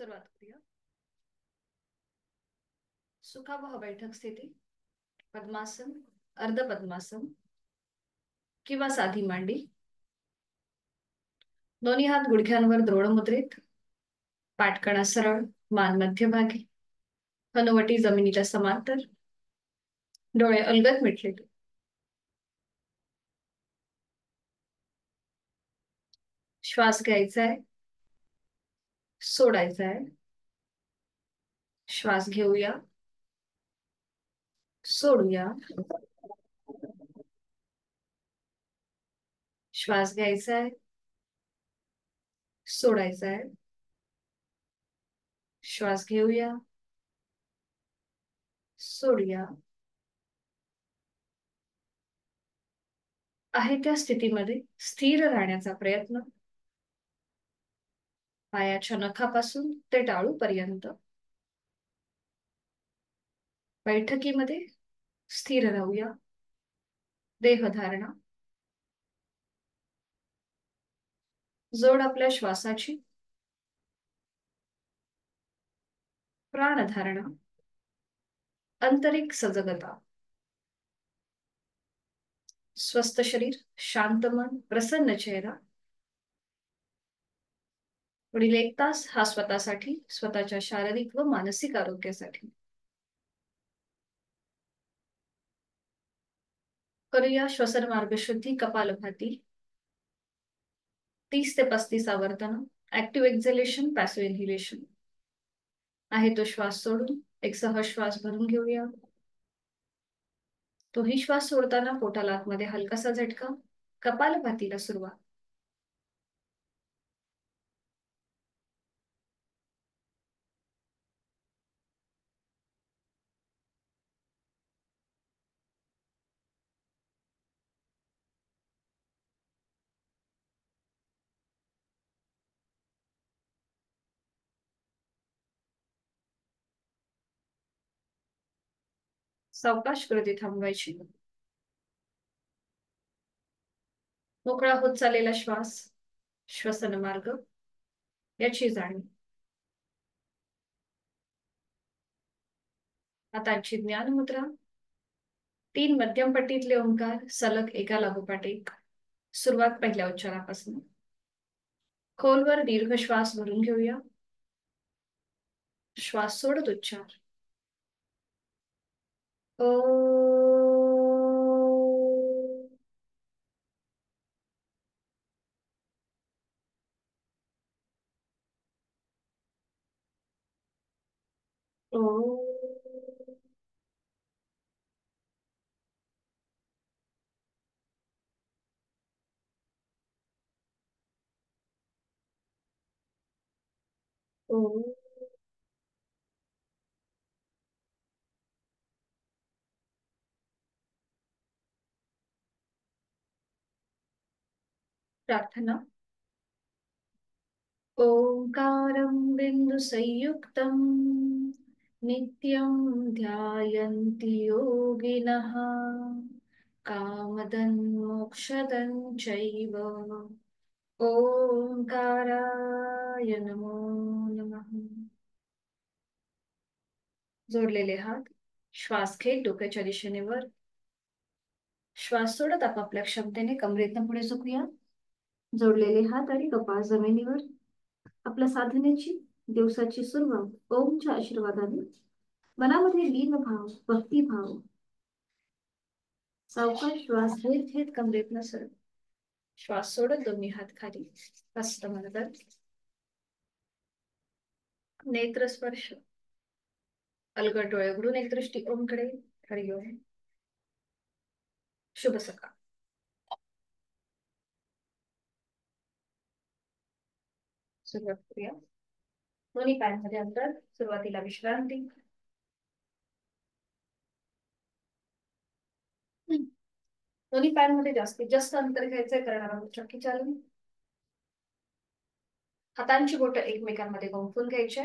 सुरुवात करूया. सुखावह बैठक स्थिती, पद्मासन, अर्ध पद्मासन किंवा साधी मांडी. दोन्ही हात गुडघ्यांवर द्रोण मुद्रेत, पाठकणा सरळ, मान मध्यभागी, हनुवटी जमिनीच्या समांतर, डोळे अलगद मिटलेले. श्वास घ्यायचा आहे, सोडायचा आहे. श्वास घेऊया, सोडूया. श्वास घ्यायचा आहे, सोडायचा आहे. श्वास घेऊया, सोडूया. आहे त्या स्थितीमध्ये स्थिर राहण्याचा प्रयत्न. पायाच्या नखापासून ते टाळूपर्यंत बैठकीमध्ये स्थिर राहूया. देहधारणा. जोड आपल्या श्वासाची. प्राणधारणा. आंतरिक सजगता. स्वस्थ शरीर, शांत मन, प्रसन्न चेहरा. पुढील 1 तास हा स्वतःसाठी, स्वतःच्या शारीरिक व मानसिक आरोग्यासाठी. करूया श्वसन मार्ग शुद्धी कपालभाती. 30 ते 35 आवर्तन. Active exhalation, passive inhalation. आहे तो श्वास सोडून एक सहज श्वास भरून घेऊया. तोही श्वास सोडताना पोटाला आतमध्ये हलकासा झटका. कपालभातीला सुरुवात. सावकाश गती थांबवायची. मोकळा होत चाललेला श्वास, श्वसन मार्ग याची जाणीव. हातांची ज्ञान मुद्रा. 3 मध्यम पट्टीतले ओंकार सलग एका लागोपाठ एक. सुरुवात पहिल्या उच्चारापासून. खोलवर दीर्घ श्वास भरून घेऊया. श्वास सोडत उच्चार. ओ. ओ. ओ. प्रार्थना. ओंकारं बिन्दुसंयुक्तं नित्यं ध्यायन्ति योगिनः कामदं मोक्षदं चैव. ओंकाराय नमो नमः. जोडलेले हात. श्वास घेत डोक्याच्या दिशेने वर. श्वास सोडत आपापल्या क्षमतेने कमरेतनं पुढे झुकूया. जोडलेले हात आणि कपाळ जमिनीवर. आपल्या साधनेची, दिवसाची सुरुवात ओमच्या आशीर्वादाने. मनामध्ये लीन भाव, भक्तिभाव. सावकाश श्वास घेत घेत कमरेतनं सरळ. श्वास सोडत दोन्ही हात खाली. हस्त मदत. नेत्र स्पर्श. अलगद डोळे उघडून एक दृष्टी ओमकडे. हरिओम. शुभ सकाळ. सुरुवात करूया. दोन्ही पायांमध्ये अंतर. सुरुवातीला विश्रांती. दोन्ही पायांमध्ये जास्तीत जास्त अंतर घ्यायचंय, करणार आहोत चक्की चालून. हातांची बोटं एकमेकांमध्ये गुंफून घ्यायच्या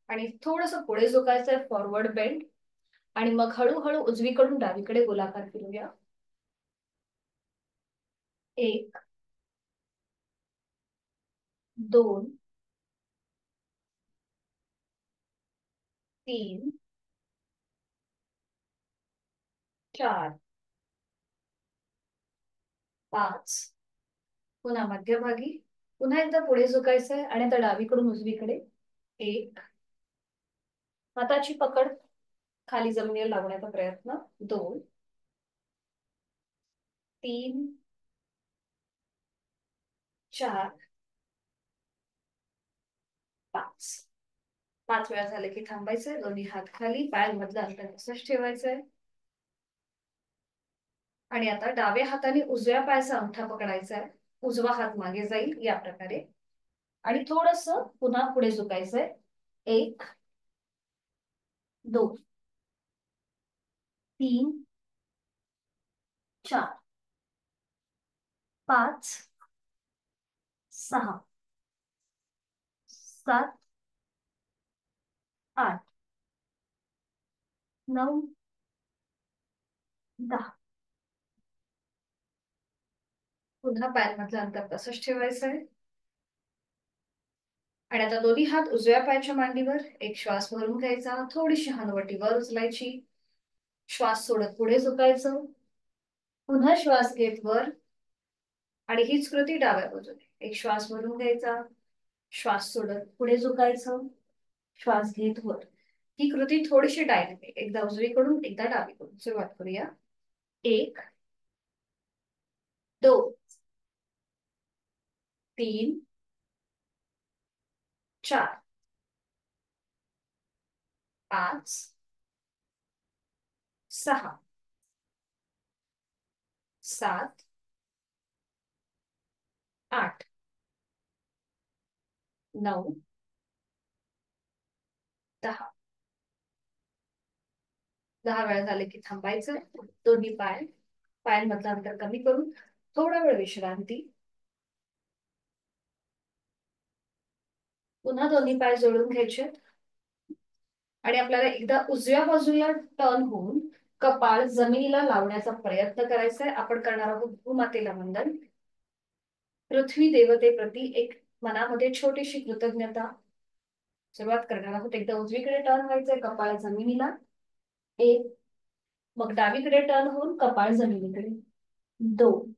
आणि थोडस पुढे झुकायचंय, फॉरवर्ड बेंड. आणि मग हळूहळू उजवीकडून डावीकडे गोलाकार फिरूया. 1, 2, 3 4 5. पुन्हा मध्यभागी. पुन्हा एकदा पुढे झुकायचंय आणि आता डावीकडून उजवीकडे. 1. हाताची पकड खाली जमिनीवर लावण्याचा प्रयत्न. 2 3 4 5. 5 वेळा झाले की थांबायचंय. दोन्ही हात खाली, पायांमधलं अंतर तसंच ठेवायचंय. आणि आता डाव्या हाताने उजव्या पायाचा अंगठा पकडायचा आहे. उजवा हात मागे जाईल या प्रकारे आणि थोडस पुन्हा पुढे झुकायचंय. 1 2 3 4 5 6 7 8 9 10. पुन्हा पायांमधलं अंतर तसंच ठेवायचंय. आणि आता दोन्ही हात उजव्या पायाच्या मांडीवर. एक श्वास भरून घ्यायचा, थोडीशी हनुवटी वर उचलायची, श्वास सोडत पुढे झुकायचं. पुन्हा श्वास घेत वर आणि हीच कृती डाव्या बाजूने. एक श्वास भरून घ्यायचा, श्वास सोडत पुढे झुकायचं, श्वास घेत वर. ही कृती थोडीशी डायनॅमिक. एकदा उजवीकडून एकदा डावीकडून सुरुवात करूया. 1 2 3 4 5 6 7 8 9 10. 10 वेळा झाले की थांबायचं. दोन्ही पायांमधलं अंतर कमी करून थोडा वेळ विश्रांती. पुन्हा दोन्ही पाय जोडून घ्यायचे आणि आपल्याला एकदा उजव्या बाजूला टर्न होऊन कपाळ जमिनीला लावण्याचा प्रयत्न करायचा आहे. आपण करणार आहोत भूमातेला वंदन. पृथ्वी देवते प्रती एक मनामध्ये छोटीशी कृतज्ञता. सुरुवात करणार आहोत. एकदा उजवीकडे टर्न व्हायचंय, कपाळ जमिनीला. 1 मग डावीकडे टर्न होऊन कपाळ जमिनीकडे. 2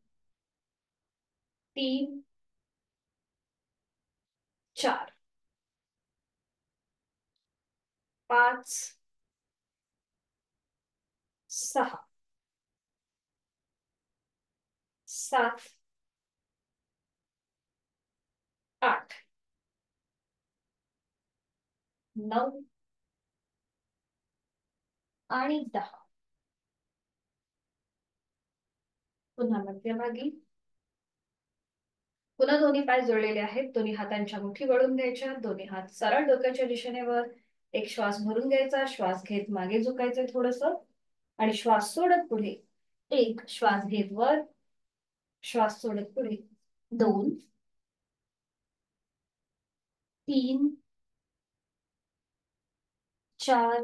3 4 5 6 7 8 9 आणि 10. पुन्हा मध्यभागी. पुन्हा दोन्ही पाय जोडलेले आहेत. दोन्ही हातांच्या मुठी वळून घ्यायच्या. दोन्ही हात सरळ डोक्याच्या दिशेने वर. एक श्वास भरून घ्यायचा, श्वास घेत मागे झुकायचं थोडस आणि श्वास सोडत पुढे. 1 श्वास घेत वर, श्वास सोडत पुढे. 2 3 4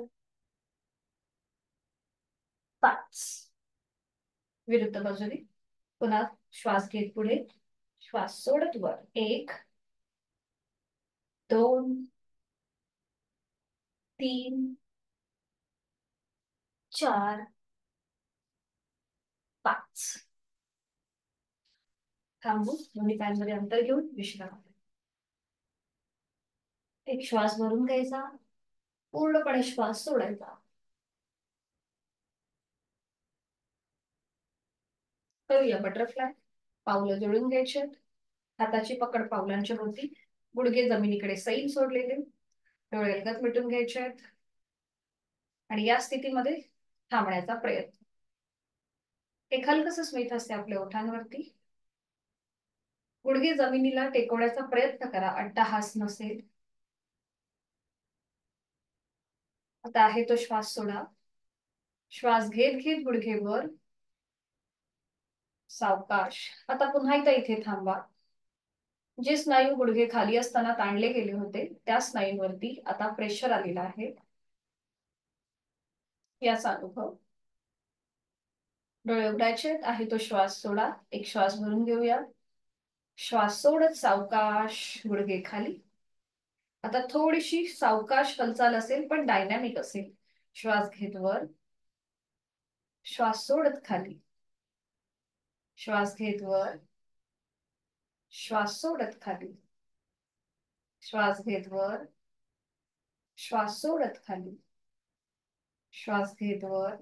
5. विरुद्ध बाजूने. पुन्हा श्वास घेत पुढे, श्वास सोडत वर. 1 2 3 4 5. थांबू. दोन्ही पायांमध्ये अंतर घेऊन विश्राम. एक श्वास भरून घ्यायचा, पूर्णपणे श्वास सोडायचा. करूया बटरफ्लाय. पावलं जोडून घ्यायची. हाताची पकड पावलांच्या भोवती, गुडघे जमिनीकडे सैल सोडलेले, डोळे अलगद मिटून घ्यायचे आहेत आणि या स्थितीमध्ये थांबण्याचा प्रयत्न. एक हलकसं स्मित असते आपल्या ओठांवरती. गुडघे जमिनीला टेकवण्याचा प्रयत्न करा. अट्टहास नसेल. आता आहे तो श्वास सोडा. श्वास घेत घेत गुडघे वर, सावकाश. आता पुन्हा एकदा इथे थांबा. जे स्नायू गुडघे खाली असताना ताणले गेले होते त्या स्नायूंवरती आता प्रेशर आलेला आहे, याचा अनुभव. डोळे उघडायचे आहे तो श्वास सोडा. एक श्वास भरून घेऊया. श्वास सोडत सावकाश गुडघे खाली. आता थोडीशी सावकाश हालचाल असेल पण डायनॅमिक असेल. श्वास घेत वर, श्वास सोडत खाली, श्वास घेत वर, श्वास सोडत खाली, श्वास घेत वर, श्वास सोडत खाली, श्वास घेत वर,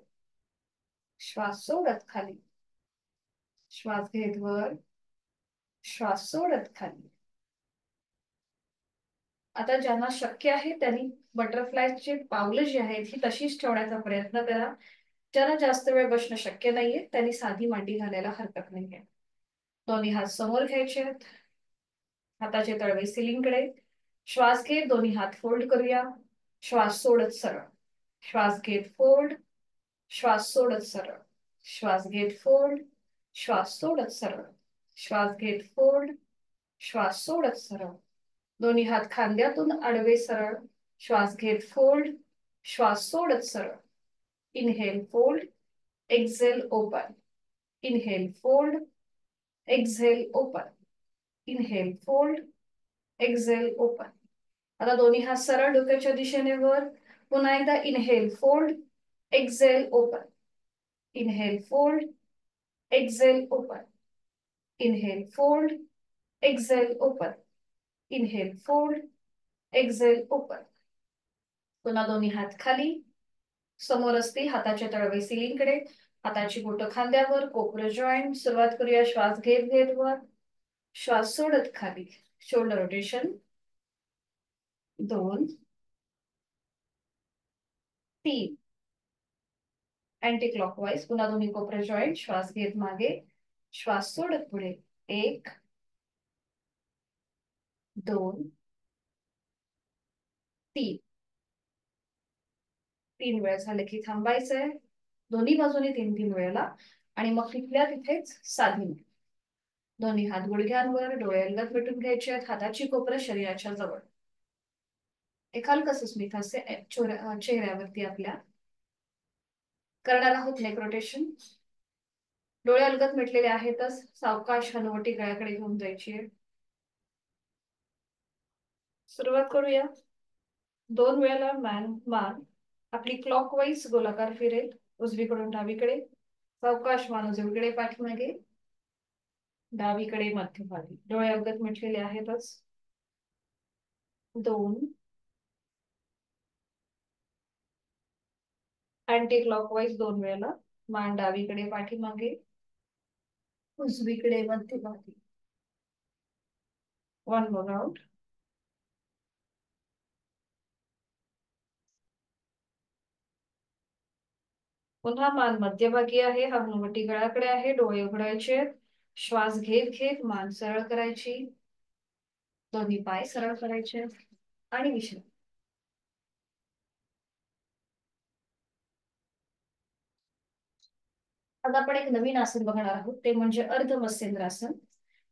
श्वास सोडत खाली, श्वास घेत वर, श्वास सोडत खाली. आता ज्यांना शक्य आहे त्यांनी बटरफ्लायची पावलं जी आहेत ही तशीच ठेवण्याचा प्रयत्न करा. ज्यांना जास्त वेळ बसणं शक्य नाहीये त्यांनी साधी मांडी घालायला हरकत नाहीये. दोन्ही हात समोर घ्यायचे आहेत, हाताचे तळवे सिलिंगकडे. श्वास घेत दोन्ही हात फोल्ड करूया, श्वास सोडत सरळ. श्वास घेत फोल्ड, श्वास सोडत सरळ. श्वास घेत फोल्ड, श्वास सोडत सरळ. श्वास घेत फोल्ड, श्वास सोडत सरळ. दोन्ही हात खांद्यातून आडवे सरळ. श्वास घेत फोल्ड, श्वास सोडत सरळ. Inhale fold, exhale open. Inhale fold, exhale open. Inhale fold, exhale open. आता दोन्ही हात सरळ डोक्याच्या दिशेने वर. पुन्हा एकदा inhale fold, exhale open. Inhale fold, exhale open. Inhale fold, exhale open. Inhale fold, exhale open. पुन्हा दोन्ही हात खाली, समोर असतील हाताचे तळवे सिलिंगकडे. हाताची बोटं खांद्यावर, कोपरं जॉईंट. सुरुवात करूया. श्वास घेत घेत वर, श्वास सोडत खाली. Shoulder rotation. 2, 3. Anti clockwise. पुन्हा दोन्ही कोपरे जॉईंट. श्वास घेत मागे, श्वास सोडत पुढे. 1, 2, 3. 3 वेळा झाले की थांबायचंय. दोन्ही बाजूने 3-3 वेळेला. आणि मग तिथल्या तिथेच साधी. दोन्ही हात गुडघ्यांवर, डोळे अलगद मिटून घ्यायचे आहेत. हाताची कोपरं शरीराच्या जवळ. एक हलकस स्मित हास्य चेहऱ्यावरती आपल्या. करणार आहोत नेक रोटेशन. डोळे अलगद मिटलेले आहेतच. सावकाश हनुवटी गळ्याकडे घेऊन जायची आहे. सुरुवात करूया. 2 वेळेला मान आपली क्लॉकवाईज गोलाकार फिरेल, उजवीकडून डावीकडे. सावकाश मान उजवीकडे पाठीमागे, डावीकडे मध्यभागी. डोळे अलगद मिटलेले आहेतच. 2. अँटी क्लॉकवाईज 2 वेळेला. मान डावीकडे पाठीमागे, उजवीकडे मध्यभागी. 1 more round. पुन्हा मान मध्यभागी आहे, हनुवटी गळ्याकडे आहे. डोळे उघडायचे. श्वास घेत घेत मान सरळ करायची. दोन्ही पाय सरळ करायचे आणि विश्राम. आता आपण एक नवीन आसन बघणार आहोत, ते म्हणजे अर्ध मत्स्येंद्रासन.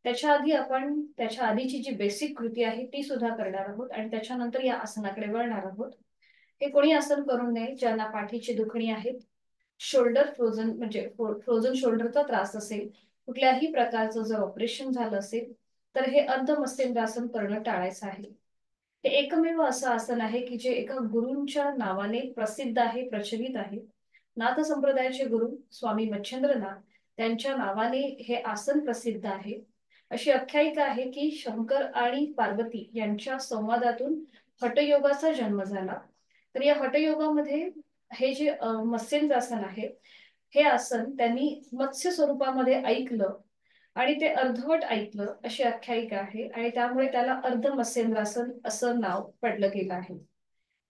त्याच्या आधीची जी बेसिक कृती आहे ती सुद्धा करणार आहोत आणि त्याच्यानंतर या आसनाकडे वळणार आहोत. हे कोणी आसन करू नये ज्यांना पाठीची दुखणी आहे, शोल्डर फ्रोझन म्हणजे फ्रोझन शोल्डरचा त्रास असेल, कुठल्याही प्रकारचं जर ऑपरेशन झालं असेल तर हे अर्ध मत्स्येंद्रासन करणं टाळायचं आहे. हे एकमेव असं आसन आहे की जे एका गुरूंच्या नावाने प्रसिद्ध आहे, प्रचलित आहे. नाथ संप्रदायाचे गुरु स्वामी मच्छिंद्रनाथ त्यांच्या नावाने हे आसन प्रसिद्ध आहे. अशी आख्यायिका आहे की शंकर आणि पार्वती यांच्या संवादातून हठयोगाचा जन्म झाला. तर या हठयोगामध्ये हे जे मत्स्येंद्रासन आहे, हे आसन त्यांनी मत्स्य स्वरूपामध्ये ऐकलं आणि ते अर्धवट ऐकलं अशी आख्यायिका आहे आणि त्यामुळे त्याला अर्ध मत्स्येंद्रासन असं नाव पडलं गेलं आहे.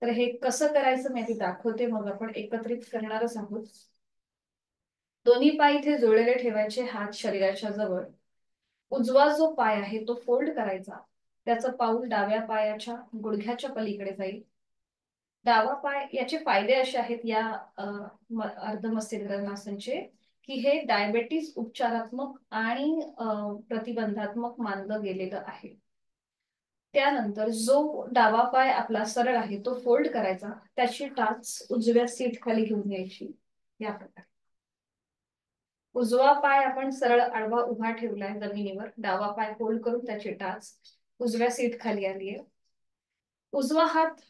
तर हे कसं करायचं मी आधी दाखवते, मग आपण एकत्रित करणारच आहोत. दोन्ही पाय इथे जुळलेले ठेवायचे, हात शरीराच्या जवळ. उजवा जो पाय आहे तो फोल्ड करायचा. त्याचं पाऊल डाव्या पायाच्या गुडघ्याच्या पलीकडे जाईल. डावा पाय, याचे फायदे असे आहेत या अर्ध मत्स्येंद्रासनचे की हे डायबेटीस उपचारात्मक आणि प्रतिबंधात्मक मानलं गेलेलं आहे. त्यानंतर जो डावा पाय आपला सरळ आहे तो फोल्ड करायचा. त्याची टाच उजव्या सीट खाली घेऊन घ्यायची या प्रकारे. उजवा पाय आपण सरळ आडवा उभा ठेवलाय जमिनीवर. डावा पाय फोल्ड करून त्याची टाच उजव्या सीट खाली आली आहे. उजवा हात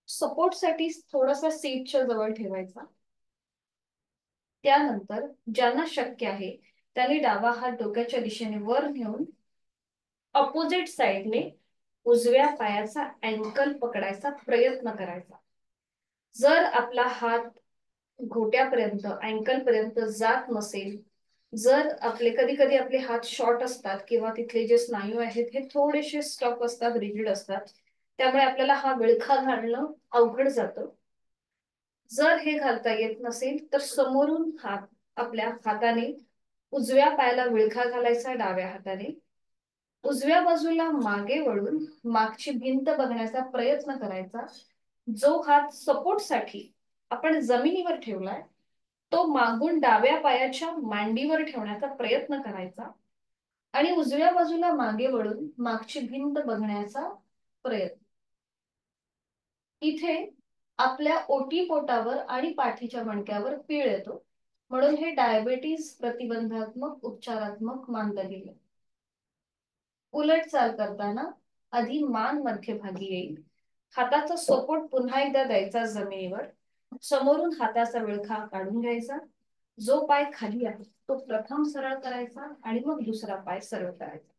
सपोर्ट साठी थोडासा सीटच्या जवळ ठेवायचा. त्यानंतर ज्यांना शक्य आहे त्यांनी डावा हात डोक्याच्या दिशेने वर नेऊन अपोजिट साइडने उजव्या पायाचा अँकल पकडायचा प्रयत्न करायचा. जर आपला हात घोट्यापर्यंत अँकल पर्यंत जात नसेल, जर आपले कधी कधी आपले हात शॉर्ट असतात किंवा तिथले जे स्नायू आहेत हे थोडेसे स्टॉप असतात, रिजिड असतात, त्यामुळे आपल्याला हा विळखा घालणं अवघड जातं. जर हे घालता येत नसेल तर समोरून हात आपल्या हाताने उजव्या पायाला विळखा घालायचा, डाव्या हाताने उजव्या बाजूला मागे वळून मागची भिंत बघण्याचा प्रयत्न करायचा. जो हात सपोर्ट साठी आपण जमिनीवर ठेवलाय तो मागून डाव्या पायाच्या मांडीवर ठेवण्याचा प्रयत्न करायचा आणि उजव्या बाजूला मागे वळून मागची भिंत बघण्याचा प्रयत्न. इथे आपल्या ओटीपोटावर आणि पाठीच्या मणक्यावर पीळ येतो, म्हणून हे डायबेटीज प्रतिबंधात्मक उपचारात्मक मानलं गेलं. उलट चाल करताना आधी मान मध्यभागी येईल, हाताचा सपोर्ट पुन्हा एकदा द्यायचा जमिनीवर, समोरून हाताचा विळखा काढून घ्यायचा. जो पाय खाली आहे तो प्रथम सरळ करायचा आणि मग दुसरा पाय सरळ करायचा.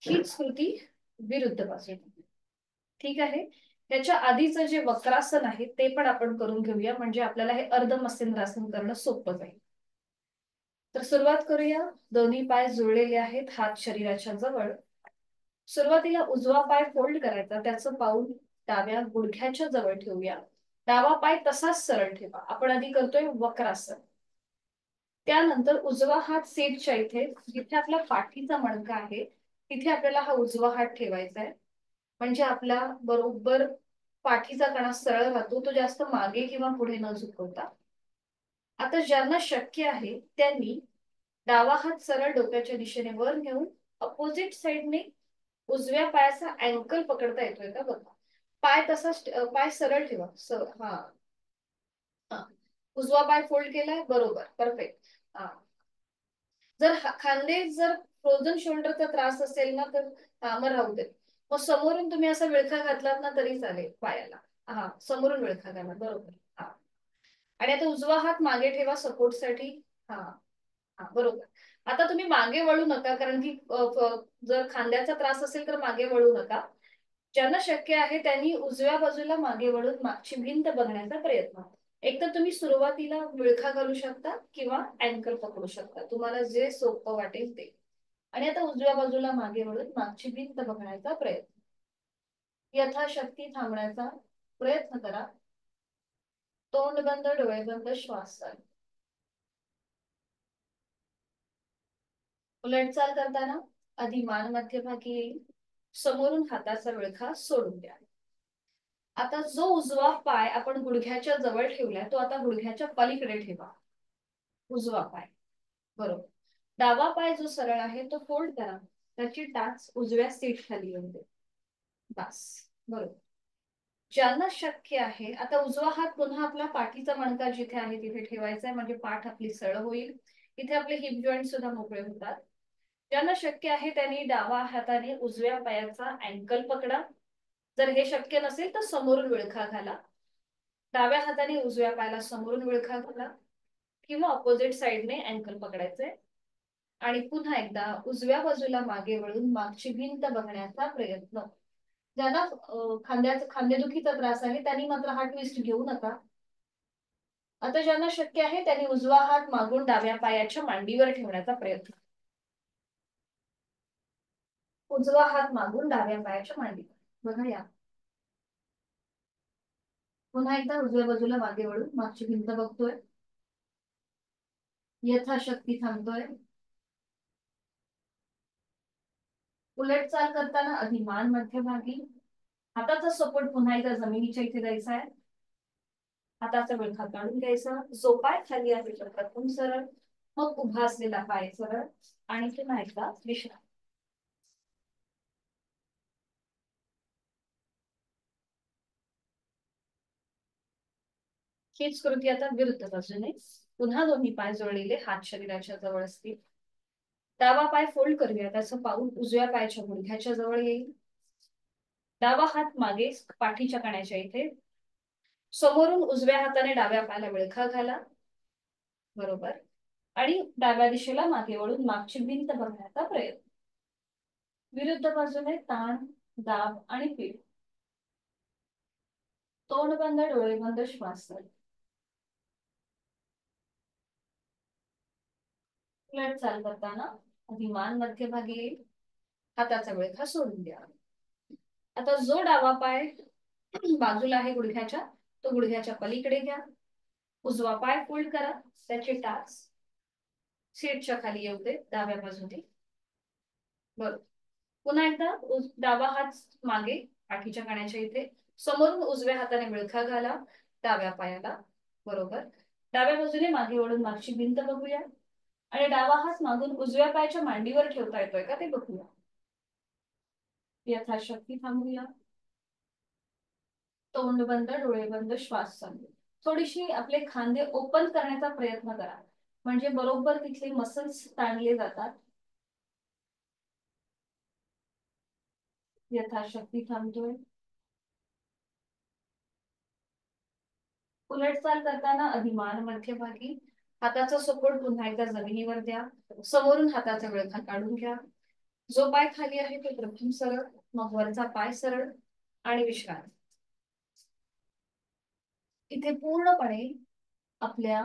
हीच कृती विरुद्ध बाजूने. ठीक आहे. त्याच्या आधीचं जे वक्रासन आहे ते पण आपण करून घेऊया, म्हणजे आपल्याला हे अर्ध मत्स्येंद्रासन करणं सोपं जाईल. तर सुरुवात करूया. दोन्ही पाय जुळलेले आहेत, हात शरीराच्या जवळ. सुरुवातीला उजवा पाय फोल्ड करायचा, त्याचं पाऊल डाव्या गुडघ्याच्या जवळ ठेवूया. डावा पाय तसाच सरळ ठेवा. आपण आधी करतोय वक्रासन. त्यानंतर उजवा हात सीटच्या इथे, जिथे आपला पाठीचा मणका आहे तिथे आपल्याला हा उजवा हात ठेवायचा आहे, म्हणजे आपला बरोबर पाठीचा कणा सरळ राहतो, तो जास्त मागे किंवा पुढे न झुकवता. आता ज्यांना शक्य आहे त्यांनी डावा हात सरळ डोक्याच्या दिशेने वर घेऊन अपोजिट साइडने उजव्या पायाचा अँकल पकडता येतोय का बघा. पाय तसाच पाय सरळ ठेवा. हा हा, उजवा पाय फोल्ड केलाय, बरोबर, परफेक्ट. हा, जर खांदे जर फ्रोझन शोल्डरचा त्रास असेल ना तर मग राहू दे. मग समोरून तुम्ही असा विळखा घातलात ना तरी चालेल पायाला. हा, समोरून विळखा घाला, बरोबर. हा, आणि आता उजवा हात मागे ठेवा सपोर्ट साठी. हा हा, बरोबर. आता तुम्ही मागे वळू नका, कारण की जर खांद्याचा त्रास असेल तर मागे वळू नका. ज्यांना शक्य आहे त्यांनी उजव्या बाजूला मागे वळून मागची भिंत बघण्याचा प्रयत्न. एक तर तुम्ही सुरुवातीला विळखा घालू शकता किंवा अँकल पकडू शकता, तुम्हाला जे सोपं वाटेल ते. आणि आता उजव्या बाजूला मागे वळून मागची भिंत बघण्याचा प्रयत्न. यथाशक्ती थांबण्याचा प्रयत्न करा. तोंड बंद, डोळे बंद, श्वास चालू. उलटचाल करताना आधी मान मध्यभागी येईल, समोरून हाताचा विळखा सोडून द्या. आता जो उजवा पाय आपण गुडघ्याच्या जवळ ठेवलाय तो आता गुडघ्याच्या पलीकडे ठेवा. उजवा पाय, बरोबर. डावा पाय जो सरळ आहे तो फोल्ड करा, त्याची टाच उजव्या सीट खाली येऊन दे. बस, बरोबर. ज्यांना शक्य आहे आता उजवा हात पुन्हा आपला पाठीचा मणका जिथे आहे तिथे ठेवायचा आहे, म्हणजे पाठ आपली सरळ होईल. इथे आपले हिप जॉईंट सुद्धा मोकळे होतात. ज्यांना शक्य आहे त्यांनी डावा हाताने उजव्या पायाचा अँकल पकडा. जर हे शक्य नसेल तर समोरून विळखा घाला. डाव्या हाताने उजव्या पायाला समोरून विळखा घाला किंवा अपोजिट साइडने अँकल पकडायचे आणि पुन्हा एकदा उजव्या बाजूला मागे वळून मागची भिंत बघण्याचा प्रयत्न. ज्यांना खांद्याचा खांदेदुखीचा त्रास आहे त्यांनी मात्र हा ट्विस्ट घेऊ नका. आता ज्यांना शक्य आहे त्यांनी उजवा हात मागून डाव्या पायाच्या मांडीवर ठेवण्याचा प्रयत्न. उजवा हात मागून डाव्या पायाच्या मांडीवर बघा या. पुन्हा एकदा उजव्या बाजूला मागे वळून मागची भिंत बघतोय, यथाशक्ती थांबतोय. उलट चाल करताना आधी मान मध्यभागी, हाताचा सपोर्ट पुन्हा एकदा जमिनीच्या इथे द्यायचा आहे. हाताचा विळखा काढून घ्यायचा. जो पाय खाली आहे तो प्रथम सरळ, मग उभा असलेला पाय सरळ आणि पुन्हा एकदा विश्राम. हीच कृती आता विरुद्ध बाजूने. पुन्हा दोन्ही पाय जोडलेले, हात शरीराच्या जवळ असतील. डावा पाय फोल्ड करूया, त्याचं पाऊल उजव्या पायाच्या गुडघ्याच्या जवळ येईल. डावा हात मागे पाठीच्या कण्याच्या इथे, समोरून उजव्या हाताने डाव्या पायाला विळखा घाला. बरोबर. आणि डाव्या दिशेला मागे वळून मागची भिंत बघण्याचा प्रयत्न. विरुद्ध बाजूने ताण, दाब आणि पीठ. तोंड बंद, डोळे बंद, श्वास चालू. उलट चाल करताना आधी मान मध्यभागी येईल, हाताचा विळखा सोडून द्या. आता जो डावा पाय बाजूला आहे गुडघ्याच्या, तो गुडघ्याच्या पलीकडे घ्या. उजवा पाय फोल्ड करा, त्याचे टाच सीटच्या खाली येऊ दे डाव्या बाजूने. बरोबर. पुन्हा एकदा डावा हात मागे पाठीच्या कण्याच्या इथे, समोरून उजव्या हाताने विळखा घाला डाव्या पायाला. बरोबर. डाव्या बाजूने मागे वळून मागची भिंत बघूया आणि डावा हात मागून उजव्या पायाच्या मांडीवर ठेवता येतोय का ते बघूया. यथाशक्ती थांबूया. तोंड बंद, डोळे बंद, श्वास चालू. थोडीशी आपले खांदे ओपन करण्याचा प्रयत्न करा, म्हणजे बरोबर तिथले मसल्स ताणले जातात. यथाशक्ती थांबतोय. उलट चाल करताना आधी मान मध्यभागी, हाताचा सपोर्ट पुन्हा एकदा जमिनीवर द्या. समोरून हाताचा विळखा काढून घ्या. जो पाय खाली आहे तो प्रथम सरळ, मग वरचा पाय सरळ आणि विश्रांती. इथे पूर्णपणे आपल्या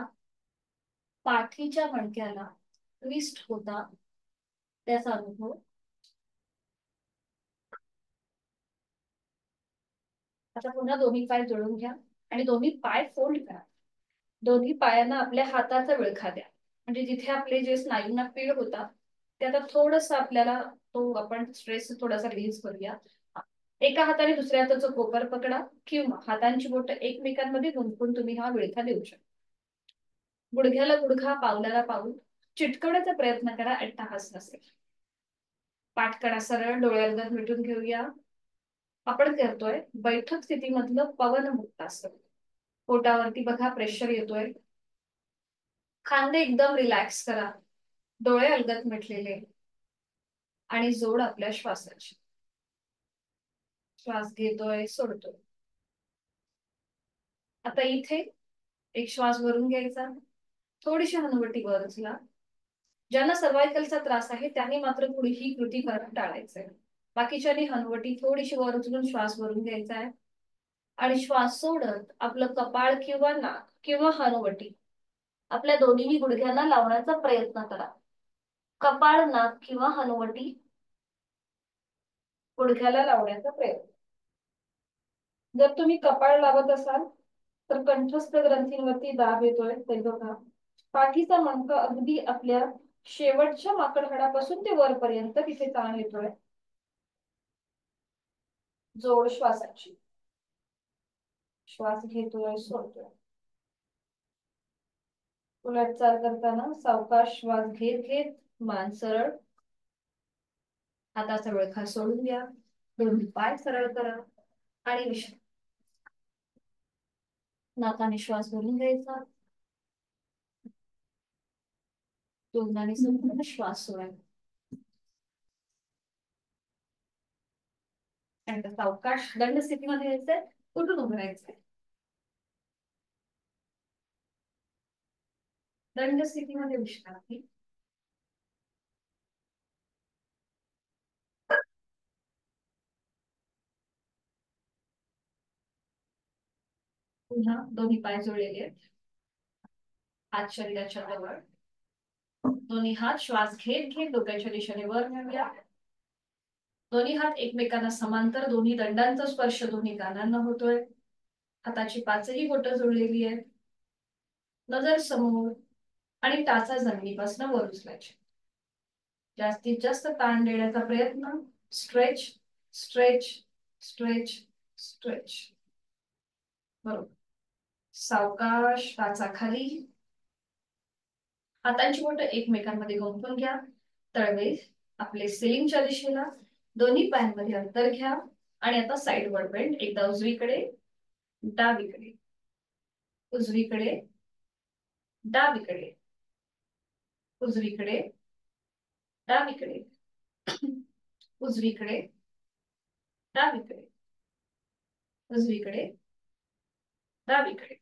पाठीच्या मणक्याला ट्विस्ट होता त्याचा अनुभव. आता पुन्हा दोन्ही पाय जोडून घ्या आणि दोन्ही पाय फोल्ड करा. दोन्ही पायांना आपल्या हाताचा विळखा द्या, म्हणजे जिथे आपले जे स्नायूंना पीळ होता ते आता थोडस आपल्याला तो आपण स्ट्रेस थोडासा रिलीज करूया. एका हाताने दुसऱ्या हाताचं कोपर पकडा किंवा हातांची बोट एकमेकांमध्ये गुंफून तुम्ही हा विळखा देऊ शकता. गुडघ्याला गुडघा, पावलाला पाऊल चिटकवण्याचा प्रयत्न करा, अट्टाहास नसेल. पाठकडा सरळ, डोळ्याला मिटून घेऊया. आपण करतोय बैठक स्थितीमधलं पवन मुक्तासन. पोटावरती बघा प्रेशर येतोय. खांदे एकदम रिलॅक्स करा, डोळे अलगद मिटलेले आणि जोड आपल्या श्वासाची. श्वास घेतोय, सोडतोय. आता इथे एक श्वास भरून घ्यायचा, थोडीशी हनुवटी वर उचला. ज्यांना सर्वायकलचा त्रास आहे त्यांनी मात्र पुढे ही कृती करणं टाळायचंय. बाकीच्यांनी हनुवटी थोडीशी वर उचलून श्वास भरून घ्यायचा आहे आणि श्वास सोडत आपलं कपाळ किंवा नाक किंवा हनुवटी आपल्या दोन्ही गुडघ्यांना लावण्याचा प्रयत्न करा. कपाळ, नाक किंवा हनुवटी गुडघ्याला लावण्याचा प्रयत्न. जर तुम्ही कपाळ लावत असाल तर कंठस्थ ग्रंथींवरती दाब येतोय ते बघा. पाठीचा मणका अगदी आपल्या शेवटच्या माकडहाडापासून ते वरपर्यंत तिथे ताण येतोय. जोड श्वासाची. श्वास घेतोय, सोडतोय. उलट चाल करताना सावकाश श्वास घेत घेत मान सरळ, हाताचा विळखा सोडून द्या. दोन्ही पाय सरळ करा आणि विश्रांती. नाकाने श्वास भरून घ्यायचा, तोंडाने संपूर्ण श्वास सोडायचा. आणि सावकाश दंड स्थितीमध्ये यायचंय, उठून उभं राहायचंय. दंड स्थितीमध्ये विश्रांती. पुन्हा दोन्ही पाय जोडलेले आहेत, हात शरीराच्या जवळ. दोन्ही हात श्वास घेत घेत डोक्याच्या दिशेने वर नेऊया. दोन्ही हात एकमेकांना समांतर, दोन्ही दंडांचा स्पर्श दोन्ही कानांना होतोय. हाताची पाचही बोटं जोडलेली आहेत. नजर समोर आणि टाचा जमिनीपासून वर उचलायचे. जास्तीत जास्त ताण देण्याचा प्रयत्न. Stretch, stretch, stretch, stretch. बरोबर. सावकाश टाचा खाली. हातांची बोटं एकमेकांमध्ये गुंफून घ्या. तळवे आपले सिलिंगच्या दिशेला. दोन्ही पायांमध्ये अंतर घ्या आणि आता साइडवर्ड बेंड. एकदा उजवीकडे, डावीकडे, उजवीकडे, डावीकडे, उजवीकडे, डावीकडे, उजवीकडे, डावीकडे. उजवीकडे, डावीकडे.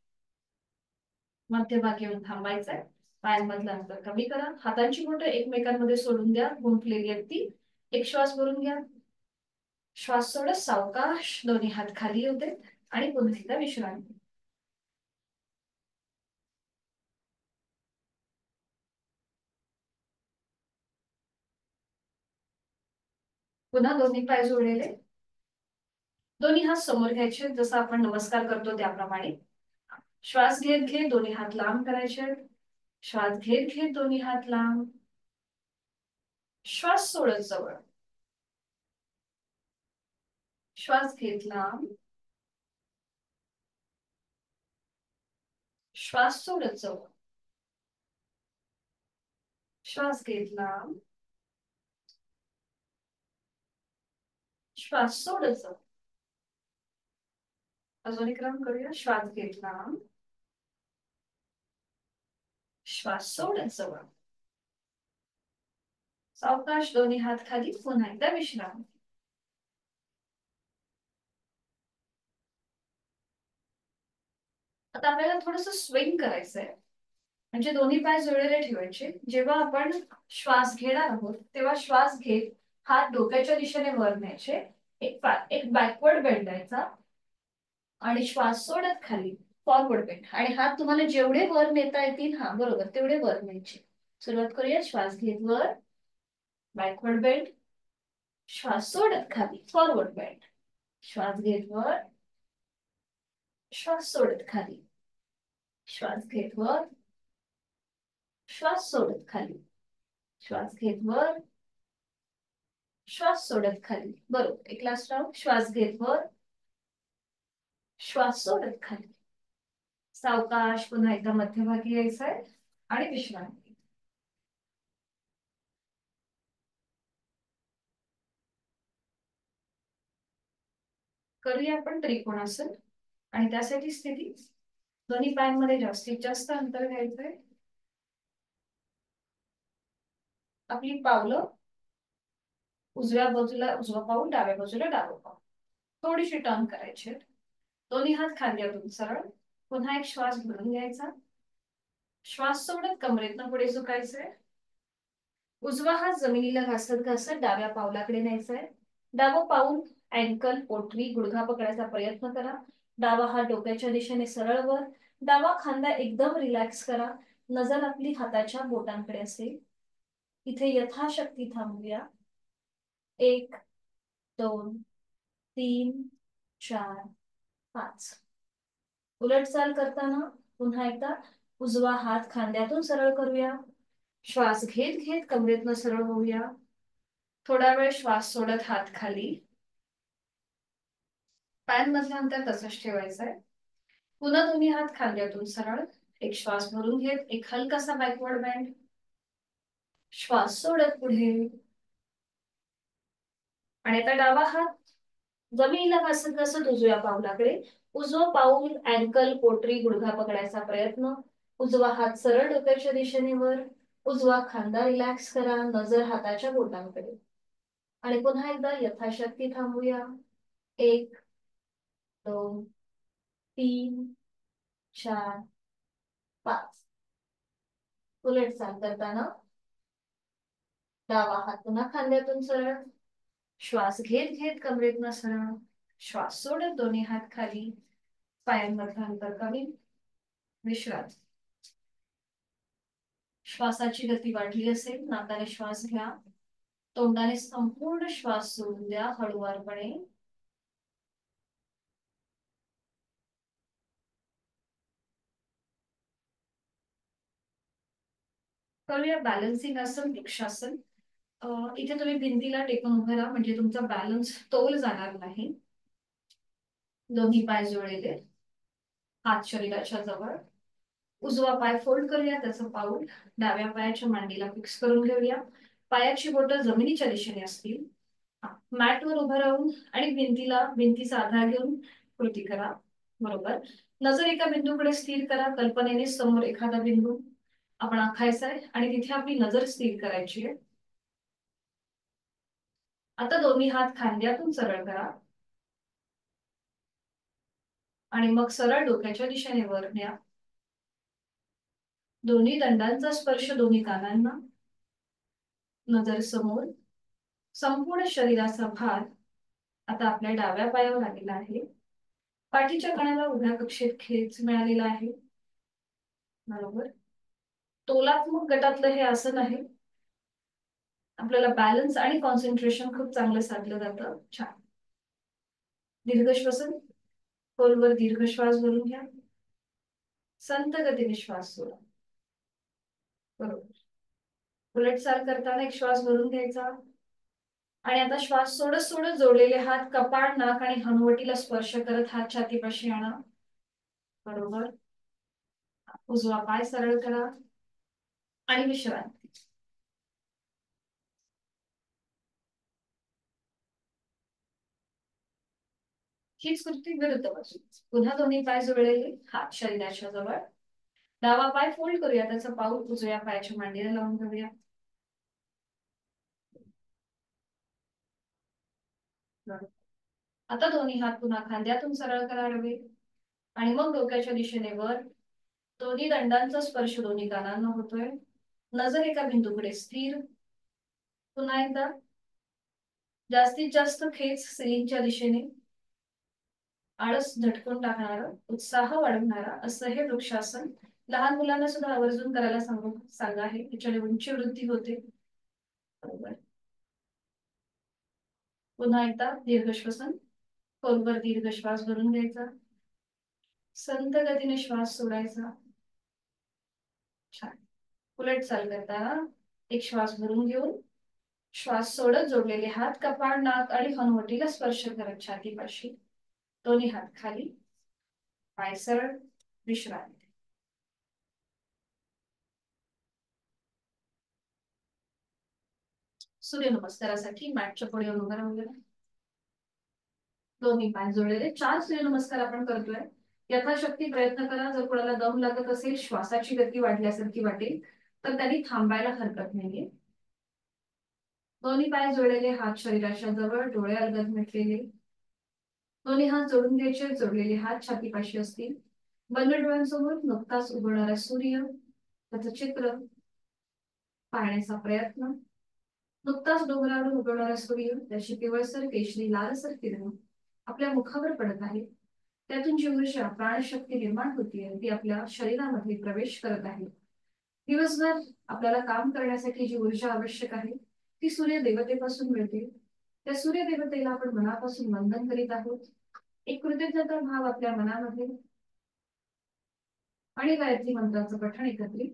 मध्यभागी येऊन थांबायचंय. पायांमधलं अंतर कमी करा. हातांची बोटं एकमेकांमध्ये सोडून द्या. गुंफलेली आहेत ती. एक श्वास भरून घ्या. श्वास सोडत सावकाश दोन्ही हात खाली येऊ देत आणि पुन्हा एकदा विश्रांती. पुन्हा दोन्ही पाय जोडलेले. दोन्ही हात समोर घ्यायचे, जसं आपण नमस्कार करतो त्याप्रमाणे. श्वास घेत घेत दोन्ही हात लांब करायचे. श्वास घेत घेत दोन्ही हात लांब. श्वास सोडत जवळ. श्वास घेत लांब. श्वास सोडत जवळ. श्वास घेत लांब. श्वास सोडत जवळ. अजून एक राऊंड करूया. श्वास घेत लांब. श्वास सोडत जवळ. सावकाश दोन्ही हात खाली. पुन्हा एकदा विश्रांती. आता आपल्याला थोडस स्विंग करायचंय. म्हणजे दोन्ही पाय जुळलेले ठेवायचे. जेव्हा आपण श्वास घेणार आहोत तेव्हा श्वास घेत हात डोक्याच्या दिशेने वर न्यायचे. एक बॅकवर्ड बेंड द्यायचा आणि श्वास सोडत खाली फॉरवर्ड बेंड. आणि हात तुम्हाला जेवढे वर नेता येतील, हा बरोबर, तेवढे वर न्यायचे. सुरुवात करूया. श्वास घेत वर, बॅकवर्ड बेंड. श्वास सोडत खाली, फॉरवर्ड बेंड. श्वास घेत वर, श्वास सोडत खाली. श्वास घेत वर, श्वास सोडत खाली. श्वास घेत वर, श्वास सोडत खाली. बरोबर. एक लास्ट राऊंड. श्वास घेत वर, श्वास सोडत खाली. सावकाश पुन्हा एकदा मध्यभागी यायचंय आणि विश्रांती. करूया आपण त्रिकोणासन. आणि त्यासाठी स्थिती, दोन्ही पायांमध्ये जास्तीत जास्त अंतर घ्यायचंय. आपली पावलं उजव्या बाजूला उजवा पाऊल, डाव्या बाजूला डावं पाऊल. थोडीशी टर्न करायची. दोन्ही हात खांद्यातून सरळ. पुन्हा एक श्वास भरून घ्यायचा. श्वास सोडत कमरेतनं पुढे झुकायचंय. उजवा हात जमिनीला घासत घासत डाव्या पावलाकडे न्यायचाय. डावं पाऊल अँकल, पोटरी, गुडघा पकडायचा प्रयत्न करा. डावा हात डोक्याच्या दिशेने सरळ वर. डावा खांदा एकदम रिलॅक्स करा. नजर आपली हाताच्या बोटांकडे असेल. इथे यथाशक्ती थांबूया. 1, 2, 3, 4, 5. उलट चाल करताना पुन्हा एकदा उजवा हात खांद्यातून सरळ करूया. श्वास घेत घेत कमरेतनं सरळ होऊया. थोडा वेळ श्वास सोडत हात खाली. पायांमधलं अंतर तसंच ठेवायचंय. पुन्हा दोन्ही हात खांद्यातून सरळ. एक श्वास भरून घेत एक हलकासा बॅकवर्ड बेंड. श्वास सोडत पुढे. आणि आता डावा हात जमिनीला घासत घासत उजव्या पावलाकडे. उजवं पाऊल अँकल, पोटरी, गुडघा पकडायचा प्रयत्न. उजवा हात सरळ डोक्याच्या दिशेने वर. उजवा खांदा रिलॅक्स करा. नजर हाताच्या बोटांकडे. आणि पुन्हा एकदा यथाशक्ती थांबूया. 1, 2, 3, 4, 5. उलट चाल करताना डावा हात पुन्हा खांद्यातून सरळ. श्वास घेत घेत कमरेतनं सरळ. श्वास सोडत दोन्ही हात खाली. पायांमधलं अंतर कमी. विश्रांती. श्वासाची गती वाढली असेल, नाकाने श्वास घ्या. तोंडाने संपूर्ण श्वास सोडून द्या हळूवारपणे. करूया बॅलन्सिंग आसन, वृक्षासन. इथे तुम्ही भिंतीला टेकून उभे राहा, म्हणजे तुमचा बॅलन्स तोल जाणार नाही. दोन्ही पाय जोडलेले, हात शरीराच्या जवळ. उजवा पाय फोल्ड करूया, त्याचं पाऊल डाव्या पायाच्या मांडीला फिक्स करून घेऊया. पायाची बोटं जमिनीच्या दिशेने असतील. मॅटवर उभं राहून आणि भिंतीचा आधार घेऊन कृती करा. बरोबर. नजर एका बिंदूकडे स्थिर करा. कल्पनेने समोर एखादा बिंदू आपण आखायचा आहे आणि तिथे आपली नजर स्थिर करायची आहे. आता दोन्ही हात खांद्यातून सरळ करा. आणि मग सरळ डोक्याच्या दिशेने वर न्या. दोन्ही दंडांचा स्पर्श दोन्ही कानांना. नजर समोर. संपूर्ण शरीराचा भार आता आपल्या डाव्या पायावर आलेला आहे. पाठीच्या कण्याला उभ्या कक्षेत खेच मिळालेला आहे. बरोबर. तोलात्मक गटातलं हे आसन आहे. आपल्याला बॅलन्स आणि कॉन्सन्ट्रेशन खूप चांगलं साधलं जातं. छान. दीर्घ श्वसन. खोलवर दीर्घ श्वास भरून घ्या. संत गतीने श्वास सोडा. बरोबर. उलट चाल करताना एक श्वास भरून घ्यायचा आणि आता श्वास सोडत सोडत जोडलेले हात कपाळ, नाक आणि हनुवटीला स्पर्श करत हात छातीपाशी आणा. बरोबर. उजवा पाय सरळ करा आणि विश्रांती. हीच कृती विरुद्ध बाजू. पुन्हा दोन्ही पाय जोडलेले, हात शरीराच्या जवळ. डावा पाय फोल्ड करूया, त्याचा पाऊल उजव्या पायाच्या मांडीला लावून घेऊया. आता दोन्ही हात पुन्हा खांद्यातून सरळ करा डवे आणि मग डोक्याच्या दिशेने वर. दोन्ही दंडांचा स्पर्श दोन्ही कानांना होतोय. नजर एका बिंदूकडे स्थिर. पुन्हा एकदा. जास्तीत जास्त खेच सिलिंगच्या दिशेने. आळस झटकून टाकणारं, उत्साह वाढवणारा असं हे वृक्षासन. लहान मुलांना सुद्धा आवर्जून करायला सांगा आहे. त्याच्याने उंची वृद्धी होते. बरोबर. पुन्हा एकदा दीर्घ श्वसन. खोलवर दीर्घ श्वास भरून घ्यायचा. संत गतीने श्वास सोडायचा. छान. उलट चाल करताना एक श्वास भरून घेऊन श्वास सोडत जोडलेले हात कपाळ, नाक आणि हनुवटीला स्पर्श करत छातीपाशी. दोन्ही हात खाली. पाय सरळ. विश्रांती. सूर्यनमस्कारासाठी मॅटच्या पुढे उभं राहूया. दोन्ही पाय जोडलेले 4 सूर्यनमस्कार आपण करतोय. यथाशक्ती प्रयत्न करा. जर कोणाला दम लागत असेल, श्वासाची गती वाढल्यासारखी वाटेल, तर त्यांनी थांबायला हरकत नाहीये. दोन्ही पाय जोडलेले, हात शरीराच्या जवळ, डोळे अलगद मिटलेले. दोन्ही हात जोडून घ्यायचे. जोडलेले हात छातीपाशी असतील. बंद डोळ्यांसमोर नुकताच उगवणारा सूर्य, त्याचं चित्र पाहण्याचा प्रयत्न. नुकताच डोंगरावरून उगवणारा सूर्य, त्याची पिवळसर केशरी लालसर किरण आपल्या मुखावर पडत आहे. त्यातून जी ऊर्जा, प्राणशक्ती निर्माण होतीये, ती आपल्या शरीरामध्ये प्रवेश करत आहे. दिवसभर आपल्याला काम करण्यासाठी जी ऊर्जा आवश्यक आहे, ती सूर्य देवतेपासून मिळते. त्या सूर्य देवतेला आपण मनापासून वंदन करीत आहोत. एक कृतज्ञता भाव आपल्या मनामध्ये आणि गायत्री मंत्राचं पठण एकत्रित.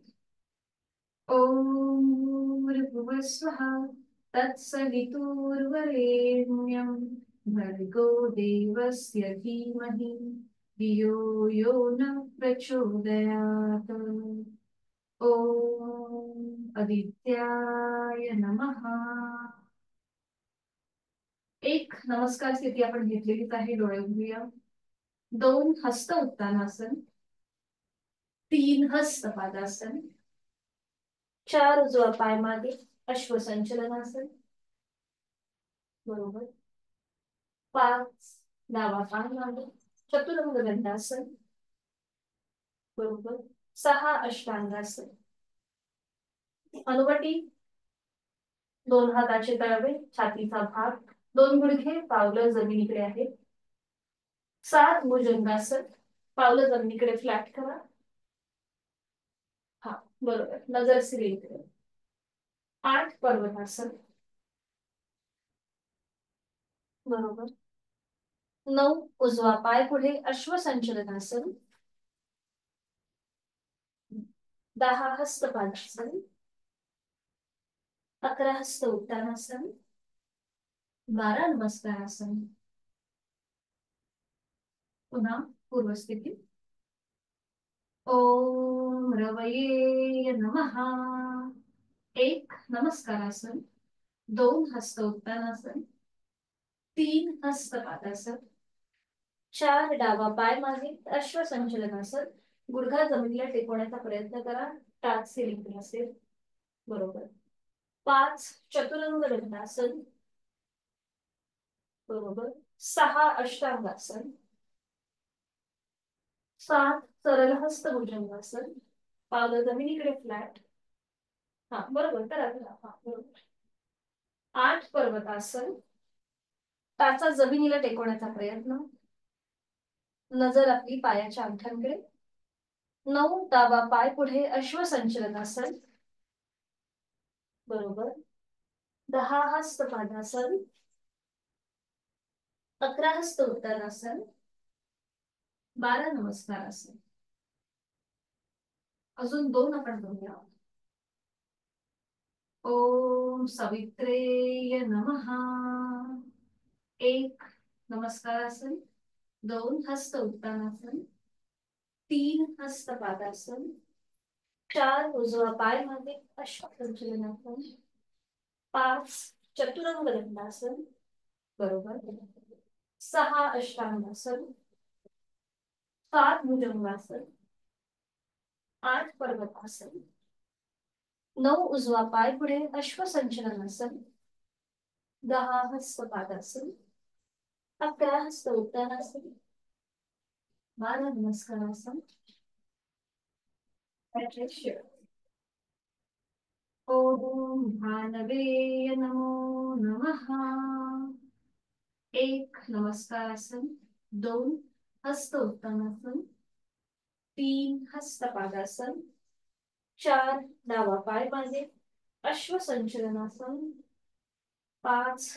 ओम भूर्भुवः स्वः तत्सवितुर्वरेण्यं भर्गो देवस्य धीमहि धियो यो न प्रचोदयात्. ओम आदित्याय नमः. एक नमस्कार स्थिती आपण घेतलेलीच आहे. डोळे उघडूया. 2 हस्त उत्तानासन. 3 हस्त पादासन. 4 उजवा पाय मागे, अश्वसंचलनासन. बरोबर. 5 डावा पाय मागे, चतुरंग दंडासन. बरोबर. 6 अष्टांगासन. हनुवटी. 2 हाताचे तळवे, छातीचा भाग, 2 गुडघे, पावलं जमिनीकडे आहेत. 7 भुजंगासन. पावलं जमिनीकडे फ्लॅट करा. हा, बरोबर. नजर सिलिंगकडे. 8 पर्वतासन. बरोबर. 9 उजवा पाय पुढे, अश्वसंचलनासन. 10 हस्तपादासन. 11 हस्त उत्तानासन. 12 नमस्कारासन. पुन्हा पूर्वस्थिती. ओम रवये नमः. 1 नमस्कारासन. 2 हस्त उत्तानासन. 3 हस्तपादासन. 4 डावा पाय मागे, अश्वसंचलनासन. गुडघा जमिनीला टेकवण्याचा प्रयत्न करा. टाच सिलिंग असेल. बरोबर. 5 चतुरंग दंडासन. बरोबर. 6 अष्टांगासन. 7 सरळ हस्त भुजंगासन, पावलं जमिनीकडे फ्लॅट. हा बरोबर, करा करा. हा बरोबर. 8 पर्वतासन, टाचा जमिनीला टेकवण्याचा प्रयत्न, नजर आपली पायाच्या अंगठ्यांकडे. 9 डावा पाय पुढे अश्वसंचलनासन, बरोबर. 10 हस्त पादासन, 11 हस्त उत्तानासन, 12 नमस्कारासन. अजून 2 आपण बघूया. ओम सवित्रेय नमः. 1 नमस्कारासन, 2 हस्त उत्तानासन, 3 हस्त पादासन, 4 उजवा पाय मागे अश्वसंचलनासन, 5 चतुरंग दंडासन, बरोबर. 6 अष्टांगासन, 7 भुजंगासन, 8 पर्वतासन, 9 उजवा पाय पुढे अश्वसंचलनासन, 10 हस्त पादासन, 11 हस्त उत्तानासन, 12 नमस्कारासन. ओम भानवे नमो नमः. 1 नमस्कारासन, 2 हस्त उत्तानासन, 3 हस्त पादासन, 4 डावा पाय मागे अश्वसंचलनासन, 5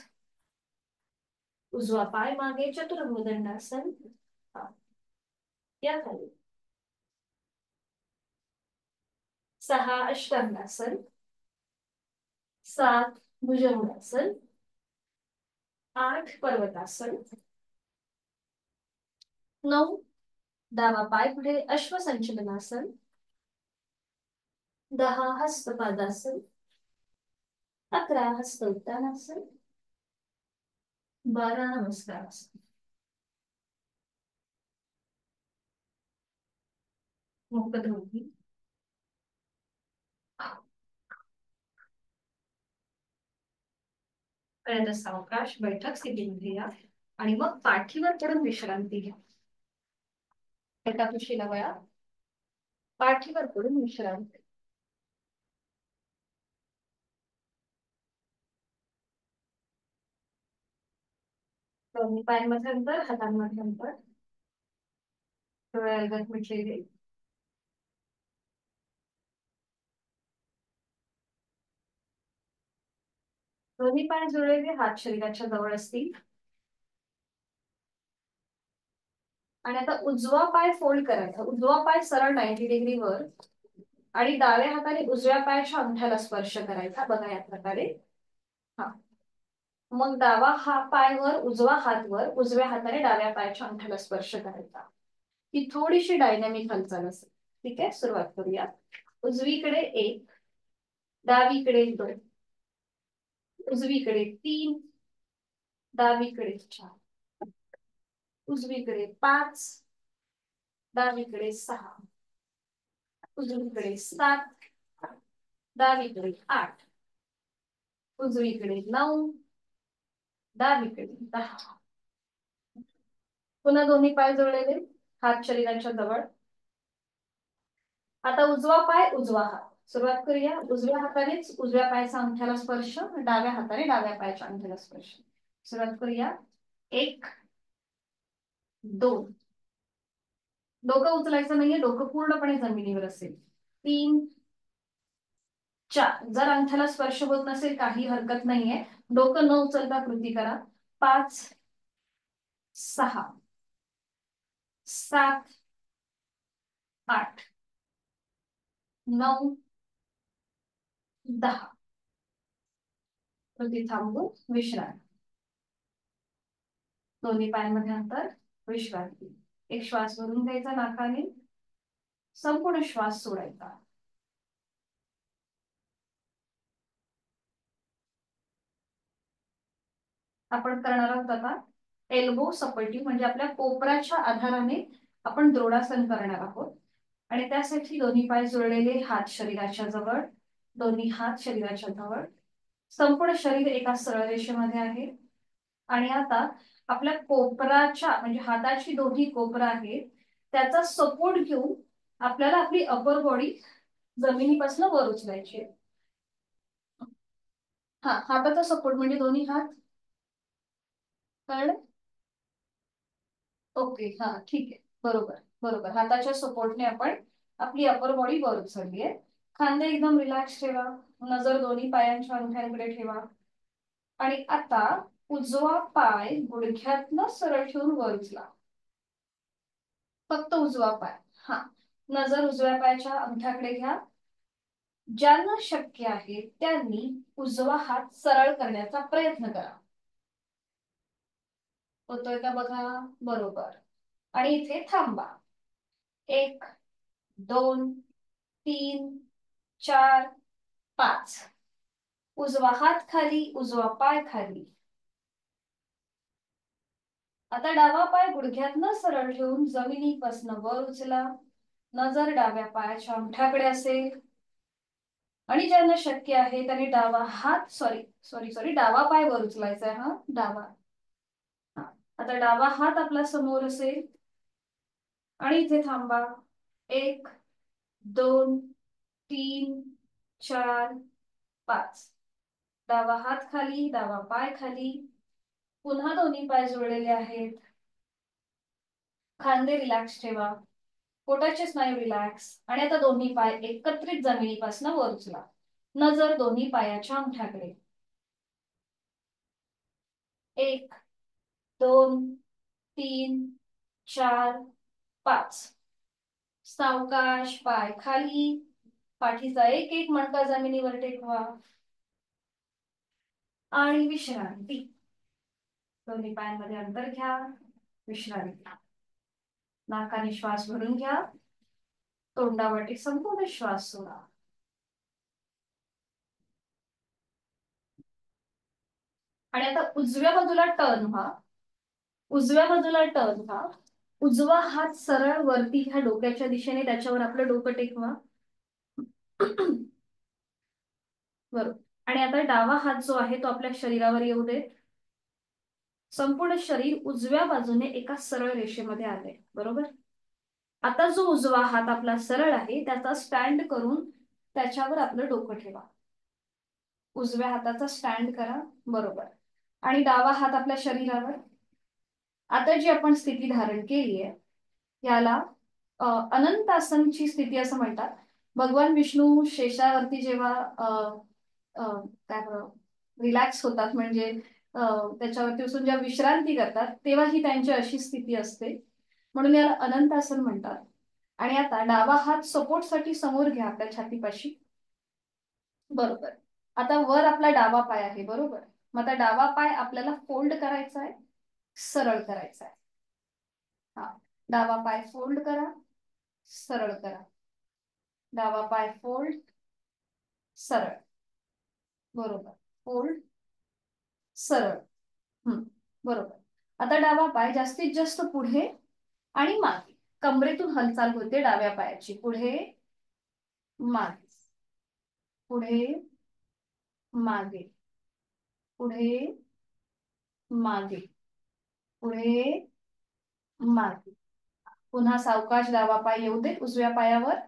उजवा पाय मागे चतुरंग दंडासन. या खाली 6 अष्टांगासन, 7 भुजंगासन, 8 पर्वतासन, 9 डावा पाय पुढे अश्वसंचलनासन, 10 हस्त पादासन, 11 हस्त उत्तानासन, 12 नमस्कारासन. मुखधोती. पर्यंत सावकाश बैठक स्थितीमध्ये या आणि मग पाठीवर पडून विश्रांती घ्या. एका कुशीला वया, पाठीवर पडून विश्रांती. दोन्ही पायांमध्ये अंतर, हातांमध्ये अंतर, डोळे अलगद मिटलेले. दोन्ही पाय जुळलेले, हात शरीराच्या जवळ असतील. आणि आता उजवा पाय फोल्ड करायचा. उजवा पाय सरळ 90 डिग्री वर आणि डाव्या हाताने उजव्या पायाच्या अंगठ्याला स्पर्श करायचा. बघा या प्रकारे. हा, मग डावा हा पाय वर, उजवा हात वर, उजव्या हाताने डाव्या पायाच्या अंगठ्याला स्पर्श करायचा. ही थोडीशी डायनॅमिक हालचाल असेल. ठीक आहे, सुरुवात करूया. उजवीकडे 1, डावीकडे 2, उजवीकडे 3, डावीकडे 4, उजवीकडे 5, डावीकडे 6, उजवीकडे 7, डावीकडे 8, उजवीकडे 9, डावीकडे 10. पुन्हा दोन्ही पाय जोडलेले, हात शरीराच्या जवळ. आता उजवा पाय, उजवा हात. सुरुवात करूया. उजव्या हातानेच उजव्या पायाच्या अंगठ्याला स्पर्श, डाव्या हाताने डाव्या पायाच्या अंगठ्याला स्पर्श. सुरुवात करूया. 1, 2, डोकं उचलायचं नाहीये, डोकं पूर्णपणे जमिनीवर असेल. 3, 4, जर अंगठ्याला स्पर्श होत नसेल काही हरकत नाहीये, डोकं न उचलता कृती करा. 5, 6, 7, 8, 9, 10. कृती थांबवून विश्रांती. दोन्ही पायांमध्ये अंतर, विश्रांती. एक श्वास भरून घ्यायचा नाकाने, संपूर्ण श्वास सोडायचा. आपण करणार आहोत आता एल्बो सपोर्टिव्ह, म्हणजे आपल्या कोपराच्या आधाराने आपण द्रोणासन करणार आहोत. आणि त्यासाठी दोन्ही पाय जोडलेले, हात शरीराच्या जवळ, दोन्ही हात शरीराच्या जवळ, संपूर्ण शरीर एका सरळ रेषेमध्ये आहे. आणि आता आपल्या कोपराच्या, म्हणजे हाताची दोन्ही कोपरा आहेत त्याचा सपोर्ट घेऊन आपल्याला आपली अपर बॉडी जमिनीपासून वर उचलायची आहे. हा, हाताचा सपोर्ट म्हणजे दोन्ही हात. कळलं? ओके, हा ठीक आहे, बरोबर बरोबर. हाताच्या सपोर्टने आपण आपली अपर बॉडी वर उचलली आहे. खांदे एकदम रिलॅक्स ठेवा. नजर दोन्ही पायांच्या अंगठ्यांकडे ठेवा. आणि आता उजवा पाय गुडघ्यातनं सरळ ठेवून वर उचला. फक्त उजवा पाय. हा, नजर उजव्या पायाच्या अंगठ्याकडे घ्या. ज्यांना शक्य आहे त्यांनी उजवा हात सरळ करण्याचा प्रयत्न करा. होतोय का बघा? बरोबर. आणि इथे थांबा. 1 2 3 4 5. उजवा हात खाली, उजवा पाय खाली. आता डावा पाय गुडघ्यातनं सरळ ठेवून जमिनीपासून वर उचला. नजर डाव्या पायाच्या अंगठ्याकडे असेल. आणि ज्यांना शक्य आहे त्यांनी डावा हात सॉरी सॉरी सॉरी डावा पाय वर उचलायचा आहे. हा, डावा. हा, आता डावा हात आपला समोर असेल. आणि इथे थांबा. 1 2 3 4 5. डावा हात खाली, डावा पाय खाली. पुन्हा दोन्ही पाय जोडलेले आहेत. खांदे रिलॅक्स ठेवा. पोटाचे स्नायू रिलॅक्स. आणि आता दोन्ही पाय एकत्रित जमिनीपासून वर उचला. नजर दोन्ही पायाच्या अंगठ्याकडे. 1 2 3 4 5. सावकाश पाय खाली. पाठीचा एक एक मणका जमिनीवर टेकवा. आणि विश्रांती. दोन्ही पायांमध्ये अंतर घ्या. विश्रांती. नाकाने श्वास भरून घ्या. तोंडावाटे संपूर्ण श्वास सोडा. आणि आता उजव्या बाजूला टर्न व्हा. उजव्या बाजूला टर्न व्हा. उजवा हात सरळ वरती घ्या डोक्याच्या दिशेने. त्याच्यावर आपलं डोकं टेकवा. बरोबर. आणि आता डावा हात जो आहे तो आपल्या शरीरावर येऊ दे. संपूर्ण शरीर उजव्या बाजूने एका सरळ रेषेमध्ये आले. बरोबर. आता जो उजवा हात आपला सरळ आहे त्याचा स्टँड करून त्याच्यावर आपलं डोकं ठेवा. उजव्या हाताचा स्टँड करा. बरोबर. आणि डावा हात आपल्या शरीरावर. आता जी आपण स्थिती धारण केली आहे याला अनंत आसनची स्थिती असं म्हणतात. भगवान विष्णू शेषावरती जेव्हा काय रिलॅक्स होतात म्हणजे त्याच्यावरती बसून जेव्हा विश्रांती करतात तेव्हा ही त्यांची अशी स्थिती असते. म्हणून याला अनंत आसन म्हणतात. आणि आता डावा हात सपोर्टसाठी समोर घ्या आपल्या छातीपाशी. बरोबर. आता वर आपला डावा पाय आहे. बरोबर. मग आता डावा पाय आपल्याला फोल्ड करायचा आहे, सरळ करायचा आहे. हा, डावा पाय फोल्ड करा, सरळ करा. डावा पाय फोल्ड, सरळ. बरोबर. फोल्ड, सरळ. बरोबर. आता डावा पाय जास्तीत जास्त पुढे आणि मागे. कमरेतून हालचाल होते डाव्या पायाची. पुढे मागे, पुढे मागे, पुढे मागे, पुढे मागे. पुन्हा सावकाश डावा पाय येऊ दे उजव्या पायावर.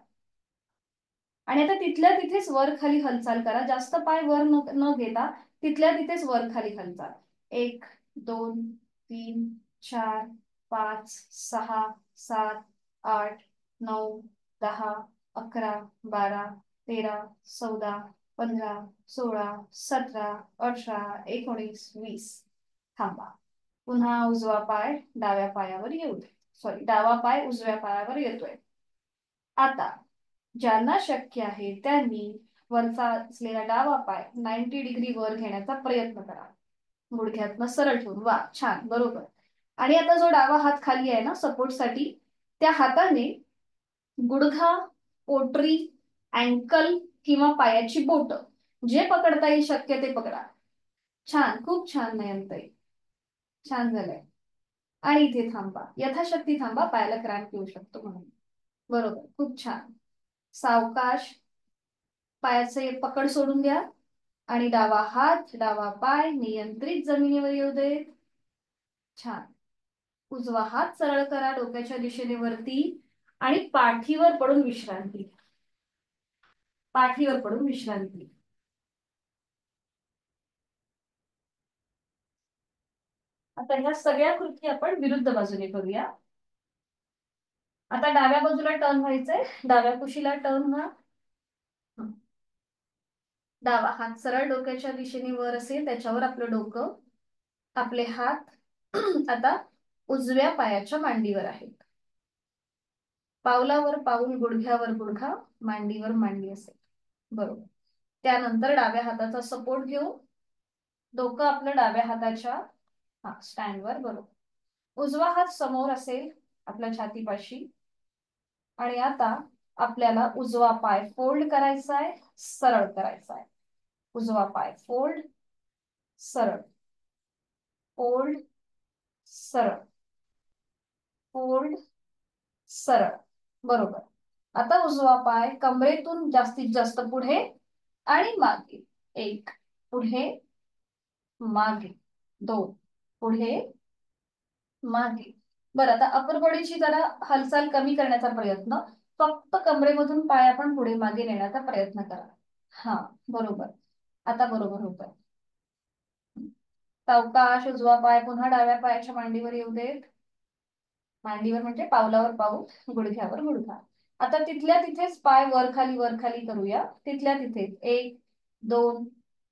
आणि आता तिथल्या तिथेच वर खाली हालचाल करा. जास्त पाय वर न घेता तिथल्या तिथेच वर खाली हालचाल. 1 2 3 4 5 6 7 8 9 10 11 12 13 14 15 16 17 18 19 20. थांबा. पुन्हा उजवा पाय डाव्या पायावर येऊ दे. सॉरी, डावा पाय उजव्या पायावर येतोय. आता ज्यांना शक्य आहे त्यांनी वरचा असलेला डावा पाय 90 डिग्री वर घेण्याचा प्रयत्न करा. गुडघ्यातनं सरळ ठेवून. वा, छान, बरोबर. आणि आता जो डावा हात खाली आहे ना सपोर्टसाठी, त्या हाताने गुडघा, पोटरी, अँकल किंवा पायाची बोट जे पकडता येईल शक्य ते पकडा. छान, खूप छान नयनताई, छान झालंय. आणि इथे थांबा. यथाशक्ती थांबा, पायाला क्रॅम्प येऊ शकतो म्हणून. बरोबर, खूप छान. सावकाश पायाचे पकड सोडून द्या. आणि डावा हात, डावा पाय नियंत्रित जमिनीवर येऊ दे. छान. उजवा हात सरळ करा डोक्याच्या दिशेने वरती आणि पाठीवर पडून विश्रांती. पाठीवर पडून विश्रांती. आता ह्या सगळ्या कृती आपण विरुद्ध बाजूने करूया. आता डाव्या बाजूला टर्न व्हायचंय. डाव्या कुशीला टर्न व्हा. डावा हात सरळ डोक्याच्या दिशेने वर असेल, त्याच्यावर आपलं डोकं. आपले हात आता उजव्या पायाच्या मांडीवर आहेत. पावलावर पाऊल, गुडघ्यावर गुडघा, मांडीवर मांडी असेल. बरोबर. त्यानंतर डाव्या हाताचा सपोर्ट घेऊ. डोकं आपलं डाव्या हाताच्या स्टँडवर. बरोबर. उजवा हात समोर असेल आपल्या छातीपाशी. आणि आता आपल्याला उजवा पाय फोल्ड करायचा आहे, सरळ करायचा आहे. उजवा पाय फोल्ड, सरळ, फोल्ड, सरळ, फोल्ड, सरळ. बरोबर. आता उजवा पाय कमरेतून जास्तीत जास्त पुढे आणि मागे. 1, पुढे, मागे. 2, पुढे, मागे. बरं, आता अपर बॉडीची जरा हालचाल कमी करण्याचा प्रयत्न. फक्त कमरेमधून पाय आपण पुढे मागे नेण्याचा प्रयत्न करा. हा, बरोबर. आता बरोबर होत. सावकाश उजवा पाय पुन्हा डाव्या पायाच्या मांडीवर येऊ देत. मांडीवर म्हणजे पावलावर पाऊल, गुडघ्यावर गुडघा. आता तिथल्या तिथेच पाय वर खाली करूया. तिथल्या तिथेच 1, 2,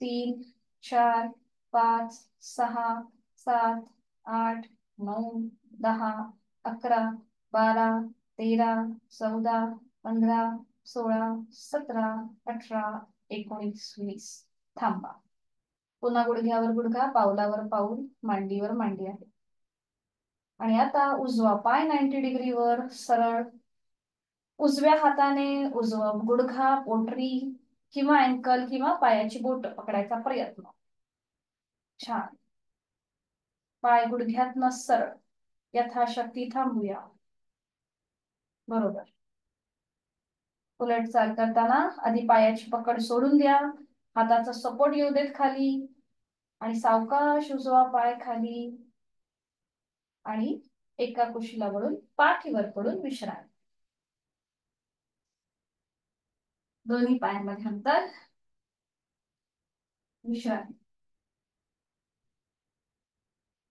3, 4, 5, 6, 7, 8, 9, 10, 11, 12, 13, 14, 15, 16, 17, 18, 19, 20. थांबा. पुन्हा गुडघ्यावर गुडघा, पावलावर पाऊल, मांडीवर मांडी आहे. आणि आता उजवा पाय 90 डिग्रीवर सरळ. उजव्या हाताने उजवा गुडघा, पोटरी किंवा अँकल किंवा पायाची बोट पकडायचा प्रयत्न. छान. पाय गुडघ्यात सरळ. यथाशक्ती थांबूया. बरोबर. उलट चाल करताना आधी पायाची पकड सोडून द्या. हाताचा सपोर्ट येऊ देत खाली. आणि सावकाश उजवा पाय खाली. आणि एका कुशीला वळून पाठीवर पडून विश्रांती. दोन्ही पायांमध्ये अंतर, विश्रांती.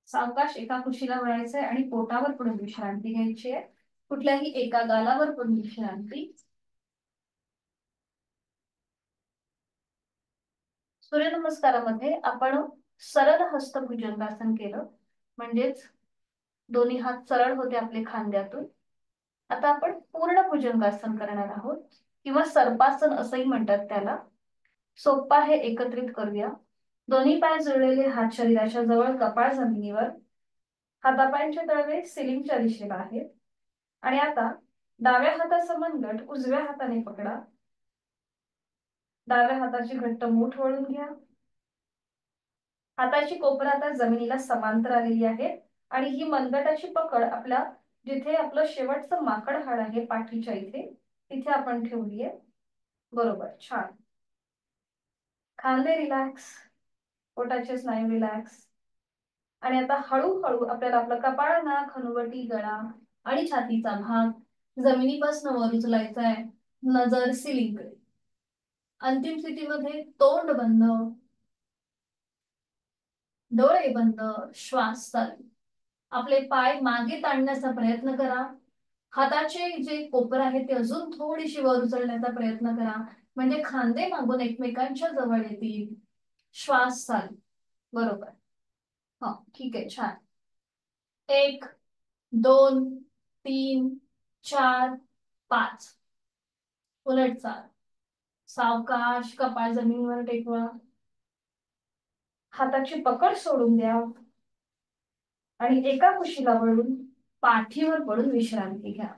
सावकाश एका कुशीला वळायचंय आणि पोटावर पडून विश्रांती घ्यायची आहे. कुठल्याही एका गालावर पडून विश्रांती. सूर्यनमस्कारामध्ये आपण सरळ हस्त भुजंगासन केलं, म्हणजेच दोन्ही हात सरळ होते आपले खांद्यातून. आता आपण पूर्ण भुजंगासन करणार आहोत किंवा सर्पासन असंही म्हणतात त्याला. सोप्पा हे एकत्रित करूया. दोन्ही पाय जुळलेले, हात शरीराच्या जवळ, कपाळ जमिनीवर. हातापायांचे तळवे सिलिंगच्या दिशेला आहेत. आणि आता डाव्या हाताचा मनगट उजव्या हाताने पकडा. डाव्या हाताची घट्ट मूठ वळून घ्या. हाताची कोपरं आता जमिनीला समांतर आलेली आहे आणि ही मनगटाची पकड आपल्या जिथे आपलं शेवटचं माकड हाड आहे पाठीच्या इथे, तिथे आपण ठेवलीये. बरोबर. छान. खांदे रिलॅक्स, पोटाचे स्नायू रिलॅक्स. आणि आता हळूहळू आपल्याला आपलं कपाळ, नाक, हनुवटी, गळा आणि छातीचा भाग जमिनीपासून वर उचलायचा आहे. नजर सिलिंगकडे. अंतिम स्थितीमध्ये तोंड बंद, डोळे बंद, श्वास चालू. आपले पाय मागे ताणण्याचा प्रयत्न करा. हाताचे जे कोपर आहे ते अजून थोडीशी वर उचलण्याचा प्रयत्न करा, म्हणजे खांदे मागून एकमेकांच्या जवळ येतील. श्वास चालू. बरोबर. हा, ठीक आहे. छान. 1, 2, 3, 4, 5. उलट चाल. सावकाश कपाळ जमिनीवर टेकवा. हाताची पकड सोडून द्या आणि एका कुशीला वळून पाठीवर पडून विश्रांती घ्या.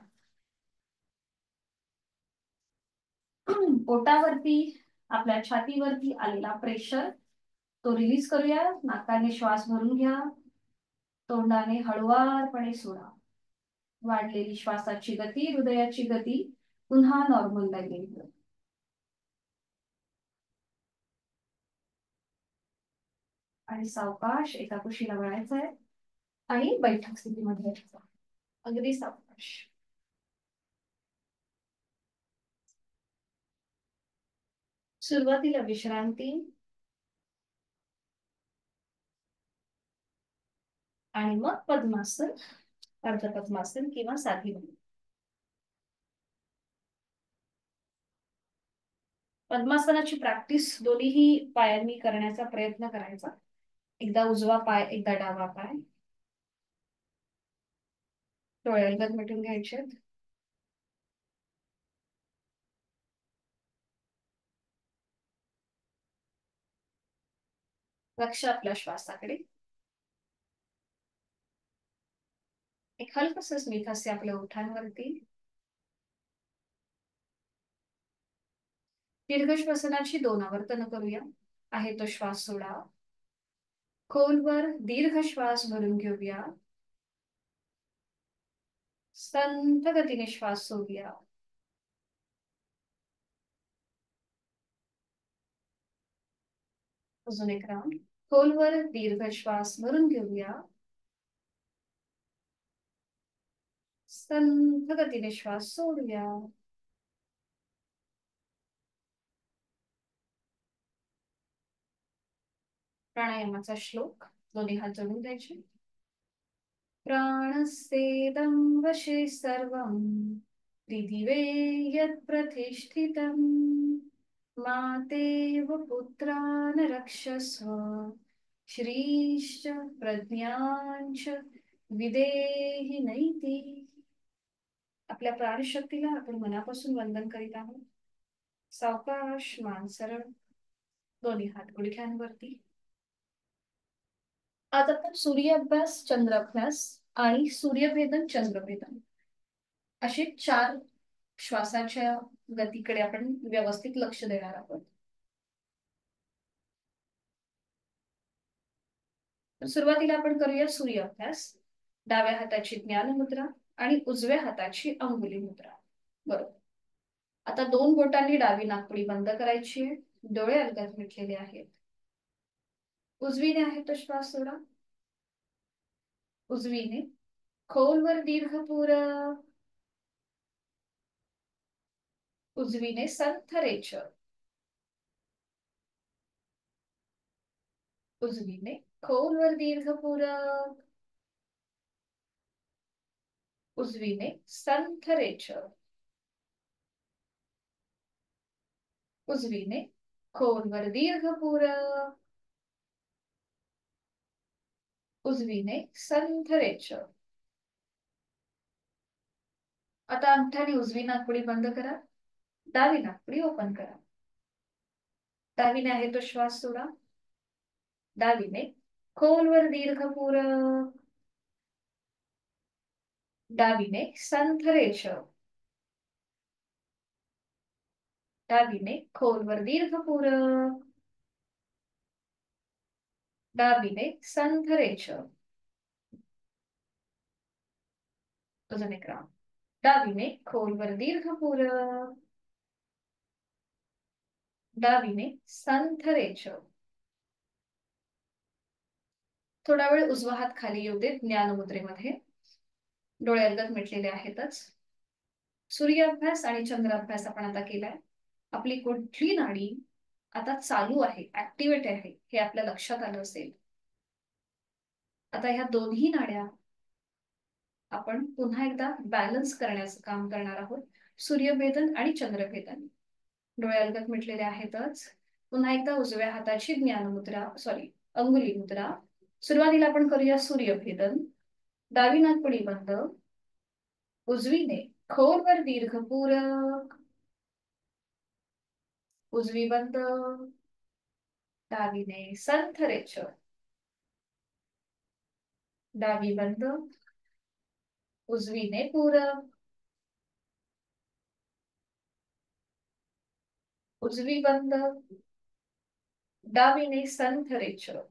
पोटावरती, आपल्या छातीवरती आलेला प्रेशर तो रिलीज करूया. नाकाने श्वास भरून घ्या, तोंडाने हळुवारपणे सोडा. वाढलेली श्वासाची गती, हृदयाची गती पुन्हा नॉर्मलला येईल. आणि सावकाश एका कुशीला वळायचंय. आणि बैठक स्थितीमध्ये यायचं. अगदी सावकाश. सुरुवातीला विश्रांती आणि मग पद्मासन, अर्ध पद्मासन किंवा साधी भंगी. पद्मासनाची प्रॅक्टिस दोन्हीही पायांनी करण्याचा प्रयत्न करायचा. एकदा उजवा पाय, एकदा डावा पाय. डोळे अलगद मिटून घ्यायचे. लक्ष आपल्या श्वासाकडे. एक हलकस स्मित हास्य आपल्या ओठांवरती. दीर्घ श्वसनाची 2 आवर्तन करूया. आहे तो श्वास सोडा. खोलवर दीर्घ श्वास भरून घेऊया. संथ गतीने श्वास सोडूया. अजून एक राऊंड. खोलवर दीर्घ श्वास भरून घेऊया. संथ गतीने श्वास सोडूया. प्राणायामाचा श्लोक दोन्ही हात जोडून द्यायचे. प्राणस्तेदं वशे सर्वं त्रिदिवे यत् प्रतिष्ठितम् मातेव पुत्रान् रक्षस्व श्रीश्च प्रज्ञांच विदेहि नैति. आपल्या प्राणशक्तीला आपण मनापासून वंदन करीत आहोत. सावकाश, मान सरळ, दोन्ही हात गुडघ्यांवरती. आज आपण सूर्य अभ्यास, चंद्र अभ्यास आणि सूर्यभेदन, चंद्रभेदन असे 4 श्वासाच्या गतीकडे आपण व्यवस्थित लक्ष देणार आहोत. सुरुवातीला आपण करूया सूर्य अभ्यास. डाव्या हाताची ज्ञान मुद्रा आणि उजव्या हाताची अंगुली मुद्रा. बरोबर. आता 2 बोटांनी डावी नाकपुडी बंद करायची आहे. डोळे अलगद मिटलेले आहेत. उजवीने आहे तो श्वास सोडा. उजवीने खोलवर दीर्घ पूरक. उजवीने संथ रेचक. उजवीने खोलवर दीर्घ पूरक. उजवीने संथ रेचक. उजवीने खोलवर दीर्घ पूरक. उजवीने संथ रेचक. आता अंगठ्याने उजवी नाकपुडी बंद करा. डावी नाकपुडी ओपन करा. डावीने आहे तो श्वास सोडा. डावीने खोलवर दीर्घ पूरक. डावीने संथ रेचक. डावीने खोलवर दीर्घ पूरक. डावीने संथ रेचक. अजून एक राऊंड. डावीने खोलवर दीर्घ पूरक. डावीने संथ रेचक. थोडा वेळ उजवा हात खाली येऊ दे ज्ञान मुद्रेमध्ये. डोळे अलगद मिटलेले आहेतच. सूर्य अभ्यास आणि चंद्र अभ्यास आपण आता केलाय. आपली कुठली नाडी आता चालू आहे, ऍक्टिव्हेट आहे, हे आपल्या लक्षात आलं असेल. आता ह्या दोन्ही नाड्या आपण पुन्हा एकदा बॅलन्स करण्याचं काम करणार आहोत. सूर्यभेदन आणि चंद्रभेदन. डोळे अलगद मिटलेले आहेतच. पुन्हा एकदा उजव्या हाताची ज्ञान मुद्रा, अंगुली मुद्रा. सुरुवातीला आपण करूया सूर्यभेदन. डावी नाकपुडी बंद. उजवीने खोलवर दीर्घ पूरक. उजवी बंद. डावीने संथ रेचक. डावी बंद. उजवीने पूरक. उजवी बंद. डावीने संथ रेचक.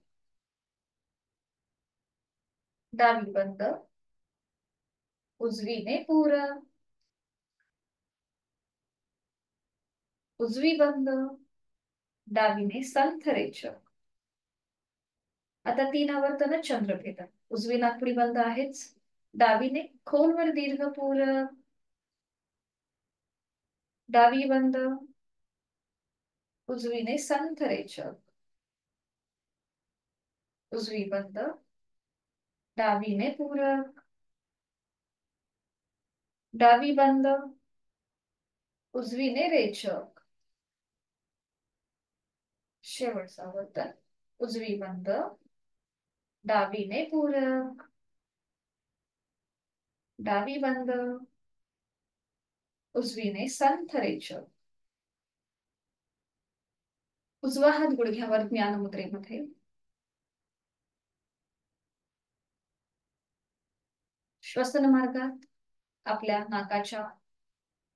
डावी बंद. उजवीने पूरक. उजवी बंद. डावीने संथ रेचक. आता 3 आवर्तन चंद्रभेदन. उजवी नाकपुडी बंद आहेच. डावीने खोलवर दीर्घ पूरक. डावी बंद. उजवीने संथ रेचक. उजवी बंद. डावीने पूरक. डावी बंद. उजवीने रेचक. शेवटचं आवर्तन. उजवी बंद. डावीने पूरक. डावी बंद. उजवीने संथ रेचक. उजवा हात गुडघ्यावर ज्ञान मुद्रेमध्ये. श्वसन मार्गात आपल्या नाकाच्या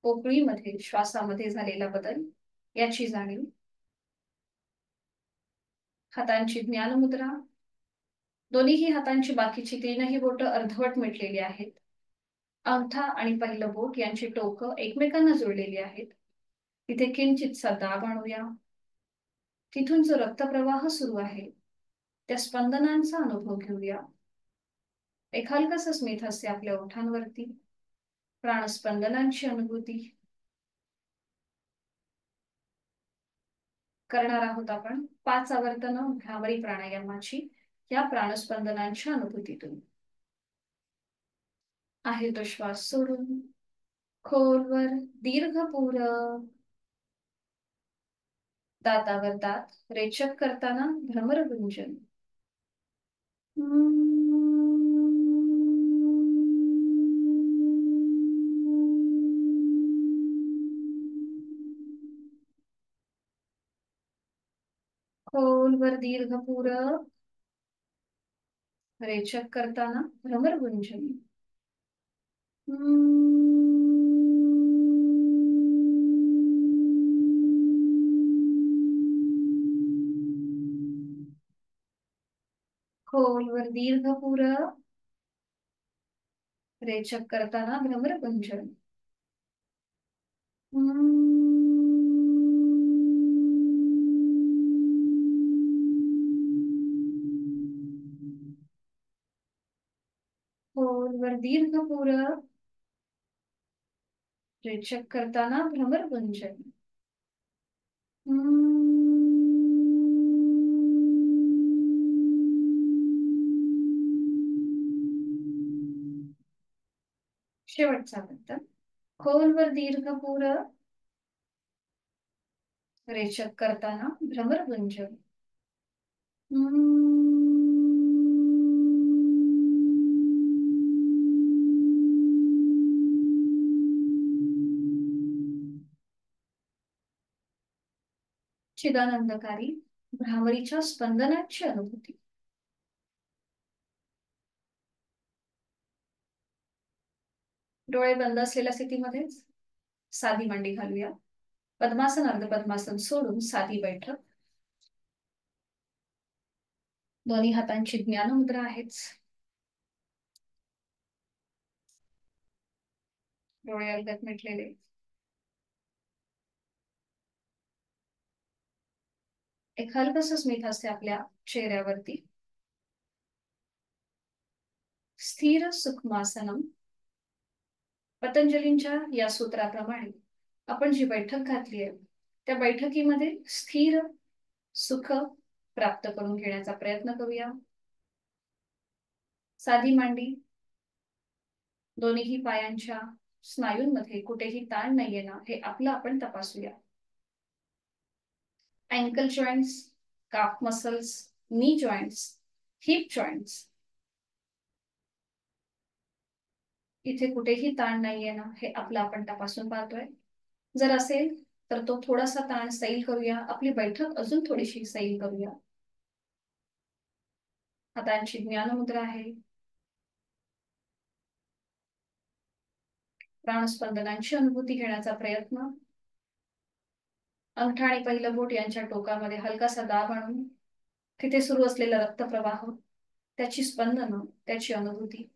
पोकळीमध्ये श्वासामध्ये झालेला बदल याची जाणीव. हातांची ज्ञान मुद्रा. दोन्हीही हातांची बाकीची 3ही बोटं अर्धवट मिटलेली आहेत. अंगठा आणि पहिलं बोट यांची टोकं एकमेकांना जोडलेली आहेत. तिथे किंचितसा दाब आणूया. तिथून जो रक्तप्रवाह सुरू आहे त्या स्पंदनांचा अनुभव घेऊया. एक हलकस स्मित हास्य आपल्या ओठांवरती. प्राणस्पंदनांची अनुभूती करणार आहोत आपण 5 आवर्तनं भ्रामरी प्राणायामाची या प्राणस्पंदनांच्या अनुभूतीतून. आहे तो श्वास सोडून खोलवर दीर्घ पूरक. दातावर दात रेचक करताना भ्रमर गुंजन. खोलवर दीर्घ पूरक. रेचक करताना भ्रमर गुंजन. खोलवर दीर्घ पूरक. रेचक करताना भ्रमर गुंजन. खोलवर दीर्घ पूरक. रेचक करताना भ्रमर गुंजन. शेवटचा आवर्तन. खोलवर दीर्घ पूरक. रेचक करताना भ्रमर गुंजन. चिदानंदकारी भ्रामरीच्या स्पंदनाची अनुभूती. डोळे बंद असलेल्या स्थितीमध्येच साधी मांडी घालूया. पद्मासन अर्ध पद्मासन सोडून साधी बैठक. दोन्ही हातांची ज्ञान मुद्रा आहेच. डोळे अलगद मिटलेले. एक हलकस स्मित हास्य आपल्या चेहऱ्यावरती. स्थिर सुखमासनम. पतंजलींच्या या सूत्राप्रमाणे आपण जी बैठक घातली आहे त्या बैठकीमध्ये स्थिर सुख प्राप्त करून घेण्याचा प्रयत्न करूया. साधी मांडी. दोन्हीही पायांच्या स्नायूंमध्ये कुठेही ताण नाहीये ना हे आपलं आपण तपासूया. अँकल जॉइंट्स, काफ मसल्स, नी जॉइंट्स, हिप जॉइंट्स इथे कुठेही ताण नाहीये ना हे आपलं आपण तपासून पाहतोय. जर असेल तर तो थोडासा ताण सैल करूया. आपली बैठक अजून थोडीशी सैल करूया. हातांची ज्ञान मुद्रा आहे. प्राणस्पंदनांची अनुभूती घेण्याचा प्रयत्न. अंगठा आणि पहिलं बोट यांच्या टोकामध्ये हलकासा दाब आणून तिथे सुरू असलेला रक्तप्रवाह, त्याची स्पंदन, त्याची अनुभूती.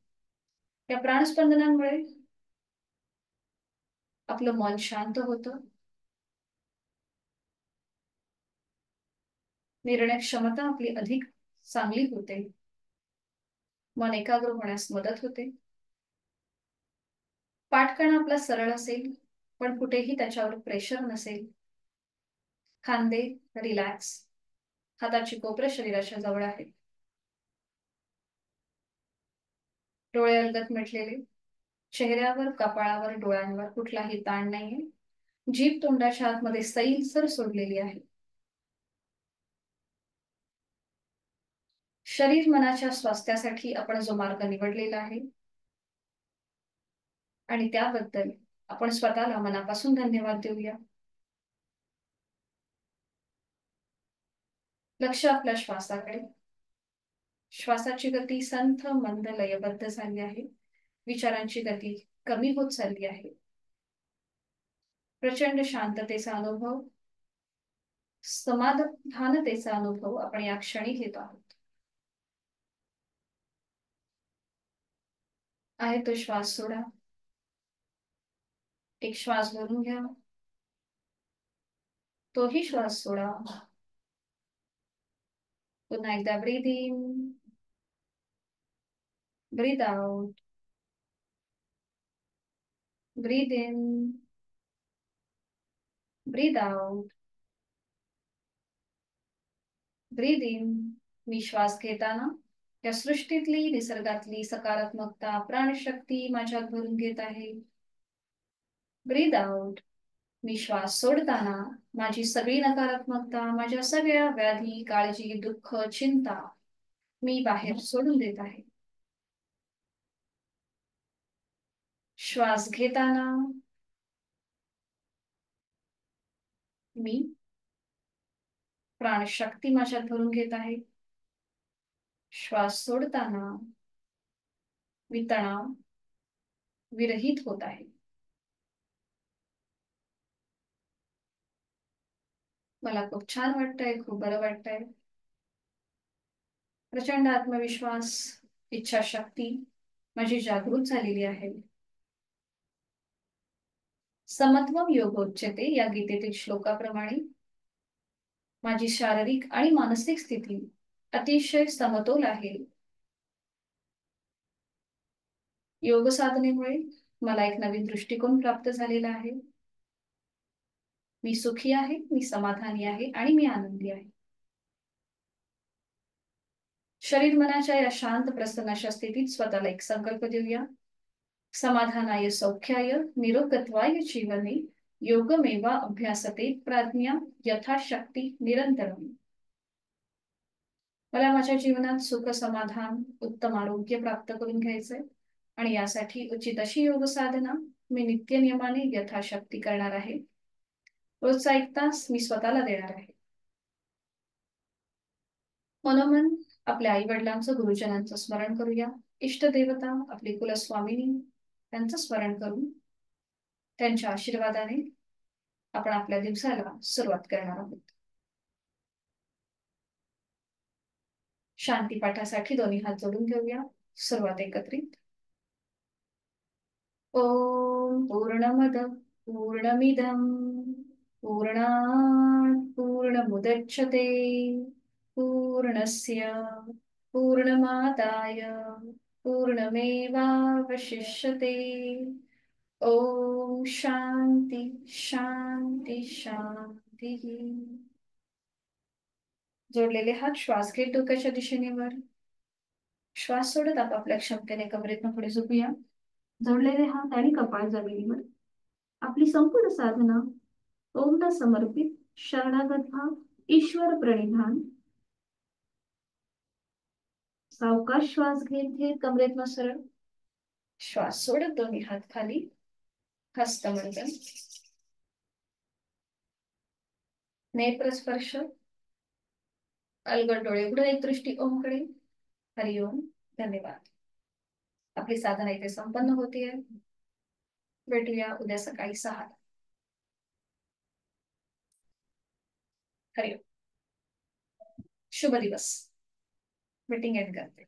या प्राणस्पंदनांमुळे आपलं मन शांत होतं. निर्णय क्षमता आपली अधिक चांगली होते. मन एकाग्र होण्यास मदत होते. पाठ करणं आपला सरळ असेल, पण कुठेही त्याच्यावर प्रेशर नसेल. खांदे रिलॅक्स, हाताची कोपरे शरीराच्या जवळ आहेत. डोळे अलगद मिटलेले, चेहऱ्यावर, कपाळावर, डोळ्यांवर कुठलाही ताण नाहीये. जीभ तोंडाच्या आतमध्ये सैलसर सोडलेली आहे. शरीर मनाच्या स्वास्थ्यासाठी आपण जो मार्ग निवडलेला आहे आणि त्याबद्दल आपण स्वतःला मनापासून धन्यवाद देऊया. लक्ष आपल्या श्वासाकडे. श्वासाची गती संथ मंद लयबद्ध झाली आहे. विचारांची गती कमी होत चालली आहे. प्रचंड शांततेचा अनुभव, समाधानतेचा अनुभव आपण या क्षणी घेत आहोत. आहे तो श्वास सोडा. एक श्वास भरून घ्या, तोही श्वास सोडा. पुन्हा एकदा breathe in, breathe out, breathe in, breathe out, breathe in. मी श्वास घेताना या सृष्टीतली, निसर्गातली सकारात्मकता, प्राणशक्ती माझ्यात भरून घेत आहे. ब्रीद आउट. मी श्वास सोडताना माझी सगळी नकारात्मकता, माझ्या सगळ्या व्याधी, काळजी, दुःख, चिंता मी बाहेर सोडून देत आहे. श्वास घेताना मी प्राणशक्ती माझ्यात भरून घेत आहे. श्वास सोडताना मी तणाव विरहित होत आहे. मला खूप छान वाटतंय, खूप बरं वाटतंय. प्रचंड आत्मविश्वास, इच्छाशक्ती माझी जागृत झालेली आहे. समत्वम योगोच्यते या गीतेतील श्लोकाप्रमाणे माझी शारीरिक आणि मानसिक स्थिती अतिशय समतोल आहे. योग साधनेमुळे मला एक नवीन दृष्टिकोन प्राप्त झालेला आहे. मी सुखी आहे, मी समाधानी आहे आणि मी आनंदी आहे. शरीर मनाच्या या शांत प्रसन्न अशा स्थितीत स्वतःला एक संकल्प देऊया. समाधानाय सौख्याय निरोगत्वाय जीवने योगमेवा अभ्यासते प्राज्ञा यथाशक्ती निरंतरम. मला माझ्या जीवनात सुख, समाधान, उत्तम आरोग्य प्राप्त करून घ्यायचंय आणि यासाठी उचित अशी योग साधना मी नित्य नियमाने यथाशक्ती करणार आहे. रोजचा 1 तास मी स्वतःला देणार आहे. मनोमन आपल्या आई वडिलांचं, गुरुजनांचं स्मरण करूया. इष्ट देवता आपली कुलस्वामिनी त्यांचं स्मरण करून त्यांच्या आशीर्वादाने आपण आपल्या दिवसाला सुरुवात करणार आहोत. शांती पाठासाठी दोन्ही हात जोडून घेऊया. सुरुवात एकत्रित. ओम पूर्णमद पूर्णमिदं पूर्णात् पूर्णमुदच्यते पूर्णस्य पूर्णमादाय पूर्णमेवावशिष्यते. ओम शांती शांती शांती. जोडलेले हात श्वास घेत डोक्याच्या दिशेने वर. श्वास सोडत आपापल्या क्षमतेने कमरेतनं पुढे झोपूया. जोडलेले हात आणि कपाळ जमिनीवर. आपली संपूर्ण साधना ओमला समर्पित, शरणागत भाव, ईश्वर प्रणिधान. सावकाश श्वास घेत घेत कमरेतनं सरळ. श्वास सोडत दोन्ही हात खाली, हस्तमंडन, नेत्र स्पर्श, अलगद डोळे उघडून एक दृष्टी ओमकडे. हरिओम. धन्यवाद. आपली साधना इथे संपन्न होतीये. भेटूया उद्या सकाळी 6. हरिओम. शुभ दिवस. मीटिंग एंड करते.